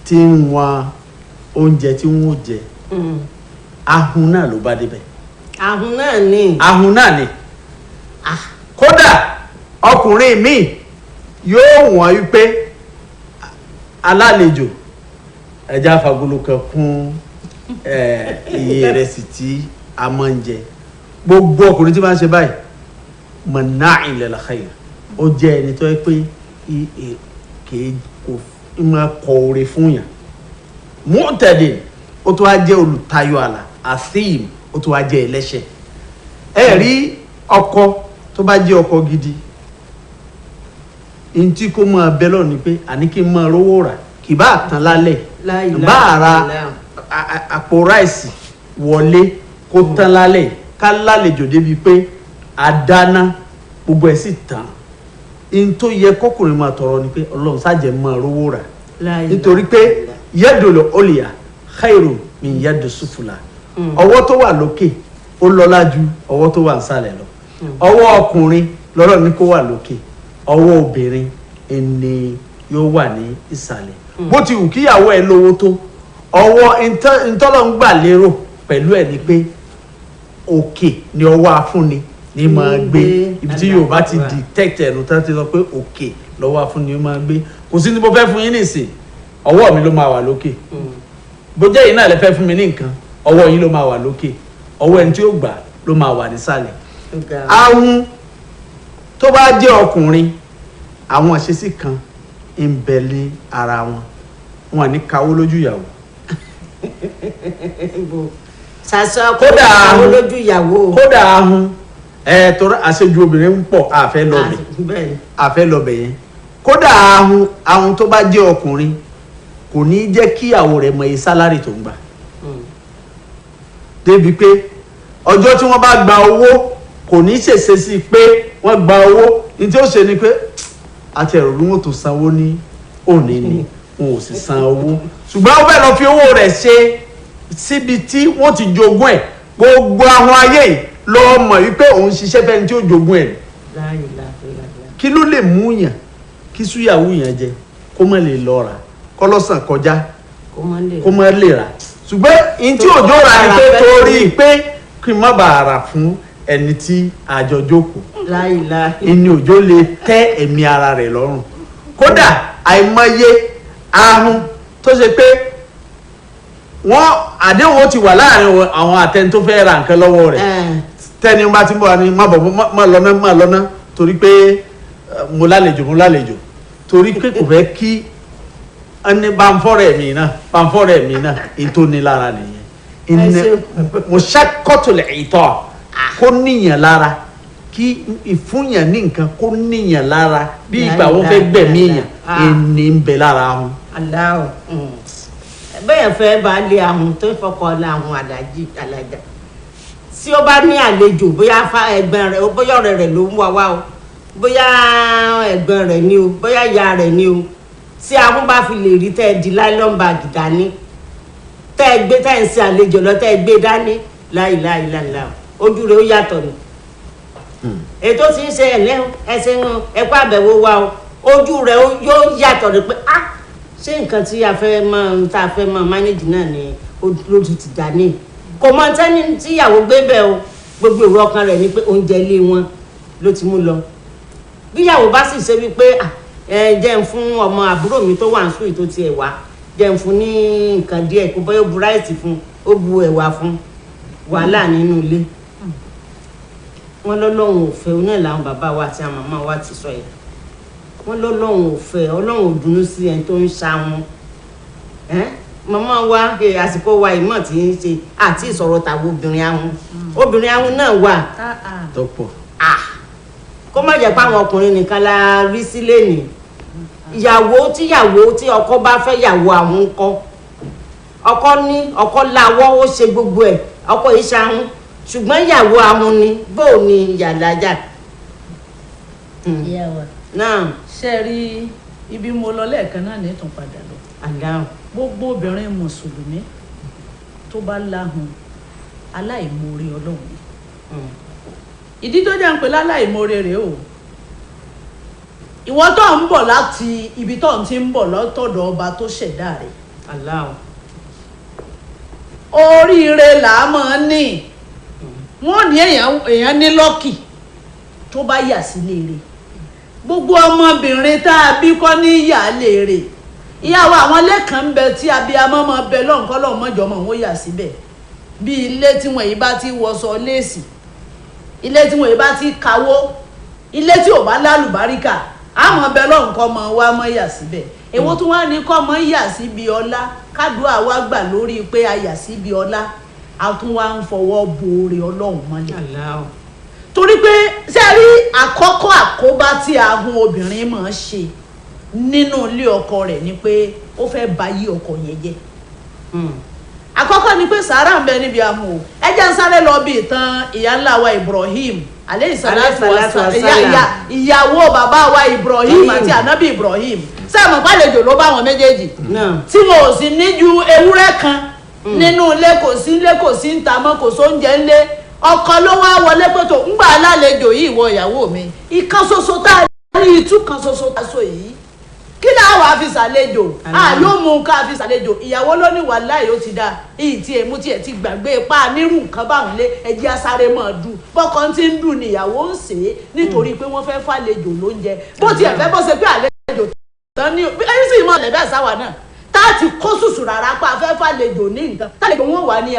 tí ń wọn oúnjẹ tí wọ́n jẹ ahun náà ló bá débẹ̀. ahun náà ni. ahun náà ni. kódà ọkùnrin míì yóò wọ̀n wípé alálejò ẹja fagolo kan kún iye ìrẹsì tí a máa ń jẹ. gbogbo ọkùnrin tí máa ń ṣe báyìí mọ̀nà lil khair ó jẹ́ ẹni tó yẹ pé kì í máa kọ oore fún yàn. mu'tadin ó tó wá jẹ́ olùtayọ àlà athim ó tó wá jẹ́ ẹlẹ́ṣẹ̀. ẹ rí ọkọ tó bá jẹ́ ọkọ gidi ntí kó máa bẹ́ lọ ni pé àní kí n máa rówó rà kì bá tán lálẹ́ bá ara àpò ráìsì wọlé kó tán lálẹ́ ká lálejò débi pé àdáná gbogbo ẹ̀ sì tán n tó yẹ kọkùnrin máa tọrọ ni pé ọlọ́run sáàjẹ́ máa rówó rà nítorí pé yẹ́dọ̀lọ̀ olìyà khairu min yẹ́dọ̀ sùfùlà ọwọ́ tó wà lókè ó lọ́lá ju ọwọ́ tó wà nísàlẹ̀ lọ ọwọ́ ọkùnrin lọ́rọ̀ ní kó wà lókè ọwọ́ obìnrin ẹni yóò wà ní ìsàlẹ̀ bó ti wù kíyàwó ẹ lówó tó ọwọ́ ntọ́lọ́ ń gbà lérò pẹ̀lú ẹ̀ ni pé òkè ni ọwọ́ afúnni ní máa gbé ibi tí Yorùbá ti detect ẹ̀rù tán ti sọ pé òkè lọ́wọ́ afúnni máa gbé kò sí ní mo fẹ́ fún yín nìsín ọwọ́ mi ló máa wà lókè bó jẹ́ yìí náà lè fẹ́ fún mi ní nǹkan ọwọ́ yín ló máa wà lókè ọwọ́ ẹni tí ó gbà ló máa wà nísàlẹ̀. ahun tó bá jẹ́ ọkùnrin àwọn àṣesí kan ń bẹ ní ara wọn ní káwó lójú ìyàwó. sàṣọ kódà káwó lójú ìyàwó. kódà ahun torí àṣejù obìnrin ń pọ̀ àfẹ́ lọ́bẹ̀ yẹn kódà ahun tó bá jẹ́ ọkùnrin kò ní jẹ́ kí ìyàwó rẹ̀ mọ iye sálárì tó ń gbà débi pé ọjọ́ tí wọ́n bá gba owó kò ní ṣèṣe sí pé wọ́n gba owó ní tí ó ṣe ni pé àti ẹ̀rọ bí wọ́n tó sanwó ní òní ni wọn ò sì san owó ṣùgbọ́n ó fẹ́ lọ fi owó rẹ̀ ṣe síbi tí wọ́n ti jogún ẹ̀ gbogbo àwọn ayé yìí lọ mọ̀ wípé òun ṣiṣẹ́ fẹ́ni tí ó jogún ẹ̀ kí ló lè mú yàn kí súyàwó yàn jẹ kó má lè lọ rà kọ́lọ́sàn kọjá kó má lè rà ṣùgbọ́n in tí òjò rà ni pé torí pé kí n má bàa rà fún ẹni tí àjọ jókòó ìní òjò lè tẹ́ ẹ̀mí ara rẹ̀ lọ́rùn kódà àìmọye ahun tó ṣe pé wọ́n àdéhùn ti wà láàrin àwọn àtẹni tó fẹ́ ra nǹkan lọ́wọ́ rẹ̀ tẹ́ni bá ti ń bọ̀ wá ní má lọ́nà torí pé mo lálejò torí pé kò fẹ́ kí ẹni bàǹfọ̀rẹ̀ mi náà ètò ní lára nìyẹn mo ṣàkótólẹ̀ ìtọ́ kó níyàn lára kí ìfúnyàn ní nǹkan kó níyàn lára bí ìgbà wọn fẹ́ gbẹ̀mí èèyàn ẹni ń bẹ lára wọn. aláwọ̀ bẹ́ẹ̀ fẹ́ bá lé ahun tó fọkọ láhùn alájà tí ó bá ní àlejò bóyá ẹ̀gbọ́n rẹ̀ bóyá ọ̀rẹ́ rẹ̀ ló ń wá o bóyá ẹ̀gbọ́n rẹ̀ ni o bóyá ìyá rẹ̀ ni o tí ahun bá fi lè rí tẹ́ ẹ di nylon bag dání tẹ́ ẹ gbé tẹ́ ẹ ń sin àlejò lọ tẹ́ ẹ gbé dání láìláìláìlá ojú rẹ̀ ó yàtọ̀ ni ètò tí ń ṣe ẹsẹ̀ ẹ̀kọ́ àbẹ̀wò wa o ojú rẹ̀ yóò yàtọ̀ ni pé ṣé nǹkan tí a fẹ́ mọ manage náà ni lójú ti dání kò mọ tẹ́ni tíyàwó gbé bẹ́ẹ̀ o gbogbo èrò ọkàn rẹ̀ ni pé oúnjẹ ilé wọn ló ti mú lọ bíyàwó bá sì ṣe wípé jẹ́ ń fún ọmọ àbúrò mi tó wà ń sùn tó tiẹ̀ wá jẹ́ ń fún ní nǹkan díẹ̀ kó bọ́ yóò bu ráìsì fún ó bu ẹ̀wà fún wàhálà nínú ilé wọ́n lọ́lọ́run ò fẹ́ náà làwọn bàbá wa àti àwọn màmá wa ti sọ yẹn wọ́n lọ́lọ́run ò fẹ́ ọlọ́run ò dùnnú sí ẹni tó ń ṣa wọn màmá wa àsìkò wa ìmọ̀ tí ń ṣe àti ìsọ̀rọ̀ tàwọn obìnrin ahun náà wà tó pọ̀ kó má jẹ́ pé àwọn ọkùnrin nìkan la rí sílé nì ìyàwó tí ọkọ bá fẹ́ yàwó àwọn ńkọ́ ọkọ lawọ́ ó ṣe gbogbo ẹ̀ ọkọ yìí ṣahun ṣùgbọ́n ìyàwó ahun ni bó ni yàlájà. ìyàwó náà ṣe rí ibi mo lọ lẹ́ẹ̀kan náà ní ìtún padà lọ. àdáhùn. gbogbo obìnrin mùsùlùmí tó bá láhùn aláìmoore ọlọ́run ni. ìdí tó jẹ́ ń pè láláìmoore rèé o ìwọ tó ń bọ̀ láti ibi tó ń ti ń bọ̀ lọ́tọ̀dọ̀ ọba tó ṣẹ̀dá rẹ̀ Allah oríire là á máa ní wọ́n ní èèyàn ní lọ́kì tó bá yà sí léèrè gbogbo ọmọbìnrin tá a bí kọ́ ní ìyá léèrè ìyàwó àwọn lẹ́kàn ń bẹ tí abiyamọ máa bẹ lọ́nkọ́ lọ́n mọ́jọ́ mọ́ wọ́n yà síbẹ̀ bí ilé tí wọ́n yìí bá ti wọṣọ léèsì ilé tí wọ́n yìí bá ti kawó ilé tí ò bá lálùbáríkà àmọ́ bẹ lọ́nkọ́ mọ́ wá mọ́ yà síbẹ̀ èwo tí wọ́n ní kọ́ mọ́ yà síbi ọlá kádùá wa gbà lórí pé a yà síbi ọlá a tún wá ń fọwọ́ boore ọlọ́run mọ́lẹ̀ torí pé ṣe rí àkọ́kọ́ àkóbá tí ahun obìnrin máa ń ṣe nínú ilé ọkọ rẹ̀ ni pé ó fẹ́ ba yí ọkọ yẹn jẹ́ àkọ́kọ́ ni pé sàárà ń bẹ níbi ahun o ẹ jẹ́ ń sáré lọ bí ìtàn ìyá ńlá wa Ibrahim aleyhi salatu wassalam ìyàwó bàbá wa Ibrahim àti anabi Ibrahim sẹ́ẹ̀mù pàlejò ló bá wọn méjèèjì tí wọn ò sì ní ju ewúrẹ́ kan nínú ilé kò sí ń ta mọ́ kò sóúnjẹ ńlé ọkọ ló wá wọlé pé tó ń gbà lálejò yìí ìwọ ìyàwó mi ìkan ṣoṣo tá a rí ìtú kan ṣoṣo tá a so yìí kí náà wàá fi ṣàlejò yóò mú ká fi ṣàlejò ìyàwó ló ní wàláhì ó ti dá iyì tí èmú tiẹ̀ ti gbàgbé pa nírú nǹkan báwọn lé ẹjẹ́ asáré mọ́ dùn bọ́kàn tí ń dùn níyàwó ń sè é nítorí pé wọ́n fẹ́ fàlejò lóúnjẹ bó tiẹ̀ fẹ́ bọ́ ṣe pé àlejò tán ní ẹni sì mọ̀ lẹ́bẹ̀ẹ́ sáwà náà táàtì kó sùsù rárá pa afẹ́ fàlejò ní nǹkan tálejò wọn wà ní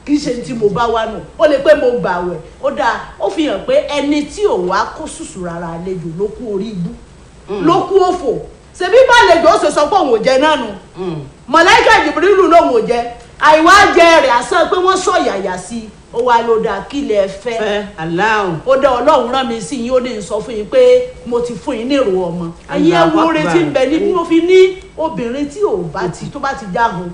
kì í ṣe tí mo bá wá nù ó lè pé mo gbà wẹ̀ ó dáa ó fi hàn pé ẹni tí ò wá kó sùsù rárá àlejò ló kú orí ibú ló kú òfò ṣebí bá àlejò ó ṣe sọ pé òun ò jẹ náà nù màláíkà Jibrilu lòun ò jẹ àìwá jẹ rẹ̀ àṣà pé wọ́n sọ yàyà sí i ó wá ló dáa kí lẹ fẹ́ ó dá Ọlọ́run rán mi sí yín ó ní sọ fún yín pé mo ti fún yín ní èrò ọmọ ẹ̀yin ẹ̀wọ̀n retí ń bẹ ní mo fi ní obìnrin tí ò bá ti tó bá ti jágun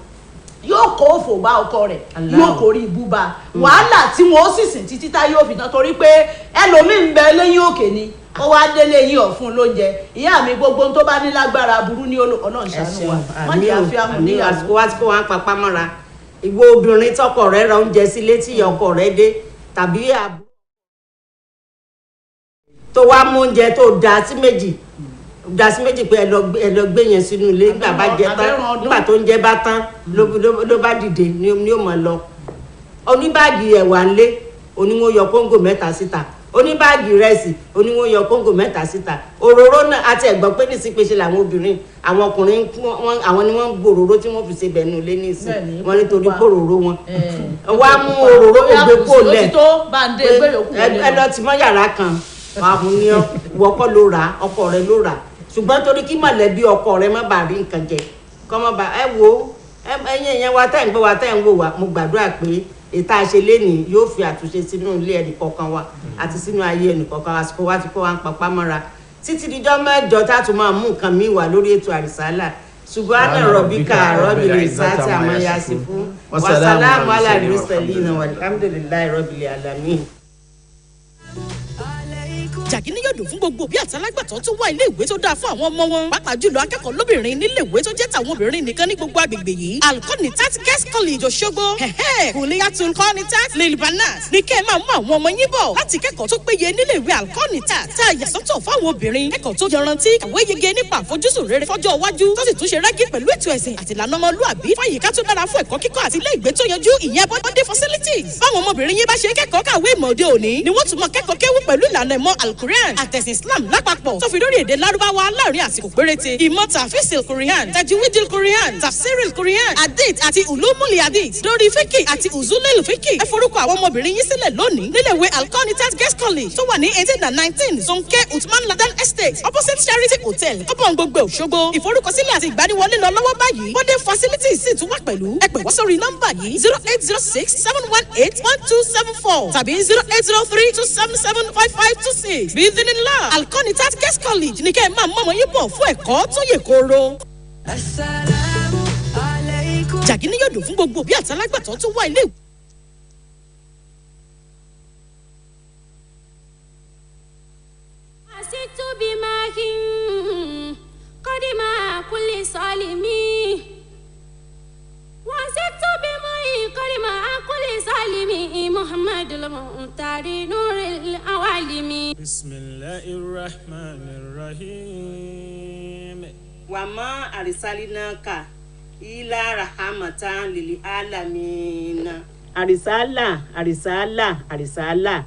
yóò kó òfò bá ọkọ rẹ̀ yóò kó rí ibú bá wàhálà tí wọn ó sì sìn títí tá yóò fi tán torí pé ẹlòmíín bẹ lẹ́yìn òkè ni ó wá délé yín ọ̀fun lóúnjẹ ìyá mi gbogbo tó bá ní lágbára burú ní Ọlọ́run ṣàánú wa wọ́n jẹ́ àfihàn níyàwó. àsìkò wá tí kò wá ń papá mọ́ra ìwọ obìnrin tọkọ rẹ̀ ra oúnjẹ sílé tí ìyá ọkọ rẹ̀ dé tàbí àbúrò tó wá mú oúnjẹ tó dá sí méjì pé ẹ lọ gbé yẹn sínú ilé nígbà bá jẹ tán nígbà tó ń jẹ bá tán ló bá dìde ni ó mọ̀ lọ oníbàgì ẹ̀wà ńlé oníwó yọ kóńgò 3 síta oníbàgì rẹsì oníwó yọ kóńgò 3 síta òróró náà àti ẹ̀gbọ́n pé nísìsiyìí pé ṣe làwọn obìnrin àwọn ọkùnrin àwọn ni wọ́n ń gbòòrò tí wọ́n fi ṣe bẹ̀nu ilé nísìnyí wọ́n nítorí gbòòrò wọn wá mú òróró ògbé kò lẹ̀ ẹ lọ tì mọ́ yàrá kan àwọn ní wọ́kọ́ ló rà ọkọ rẹ̀ ló rà ṣùgbọ́n torí kí mọ̀lẹ́bí ọkọ rẹ̀ má bàa rí nǹkan jẹ kọ́ mọ́ bá ẹ wo ẹ̀yin yẹn wá tẹ̀ ń gbọ́ wá tẹ̀ ń wò wá mo gbàdúrà pé ètò àṣelénì yóò fi àtúnṣe sínú ilé ẹnìkọ̀ọ̀kan wa àti sínú ayé ẹnìkọ̀ọ̀kan wa àsìkò wa ti kó wa ń papá mọ́ra títí díjọ́ mẹ́jọ tá a tún máa mú nǹkan míì wá lórí ètò àrísálà subhana rabbika rabbil izzati amma yasifun wa salamun ala al-mursalin walhamdulillahi rabbil alamin. Jàgínní yóò dùn fún gbogbo òbí àtàlágbàtọ́ tó wá ilé ìwé tó dáa fún àwọn ọmọ wọn. Pàápàá jùlọ akẹ́kọ̀ọ́ lóbìnrin nílé ìwé tó jẹ́ tàwọn obìnrin nìkan ní gbogbo agbègbè yìí. Al-Qanitat Girls College Òṣogbo. Kuliyatul Qanitat Lil Banat ní kẹ́ ẹ máa mú àwọn ọmọ yín bọ̀ láti kẹ́kọ̀ọ́ tó péye nílé ìwé Al-Qanitat tá a yà sọ́tọ̀ fáwọn obìnrin. Kẹ́kọ̀ọ́ tó yanrantí kàwé yege nípa àfojúsùn rere fọ́jọ́ iwájú tó sì tún ṣe rẹ́gí pẹ̀lú ètò ẹ̀sìn àti ìlànà ọmọlúàbí fàyíká tó dára fún ẹ̀kọ́ kíkọ́ àti ilé ìgbé tó yanjú ìyẹn bọ́dé facilities. Báwọn ọmọbìnrin yín bá ṣe kẹ́kọ̀ọ́ kàwé ìmọ̀ òde òní ni wọ́n tún mọ kẹ́kọ̀ọ́ kéwú pẹ̀lú ìlànà ìmọ̀ Al-Quran àtẹ̀sìn Islam lápapọ̀ tó fi lórí èdè Lárúbáwá láàrin àsìkò péréte ìmọ̀ tàfíìsìl Quran tajwidil Quran tafsiril Quran hadith àti ulumul hadith lórí fíkì àti uzulil fíkì ẹ forúkọ àwọn ọmọbìnrin yín sílẹ̀ lónìí níléèwé Al-Qanitat Girls College tó wà ní 18 and 19 Zonke Uthman Ladan Estate opposite Charity Hotel ọ̀pọ̀ gbogbo Òṣogbo ìforúkọsílẹ̀ àti ìgbaniwọlé lọ lọ́wọ́ báyìí bọ́dé facilities sì tún wà pẹ̀lú ẹ pè wọ́n sórí nọ́mbà yìí 08067181274 tàbí 08032775526 bíi Al-Qanitat Girls College ní kẹ́ ẹ máa mọ́mọ́ yín bọ̀ fún ẹ̀kọ́ tó yè kooro. Jàgínní yóò dùn fún gbogbo òbí àtàlágbàtọ́ tó wá ilé ìwé. àṣetò bí máa kí kọ́dí máa kúlè sọ́ọ̀lì mi. wọ́n ṣètò bí mo yí kọ́dí máa kúlè sọ́ọ̀lì mi Muhammad. محمد المختار نور العوالم. بسم الله الرحمن الرحيم. وما أرسلناك إلا رحمة للعالمين. Arisala, arisala, arisala.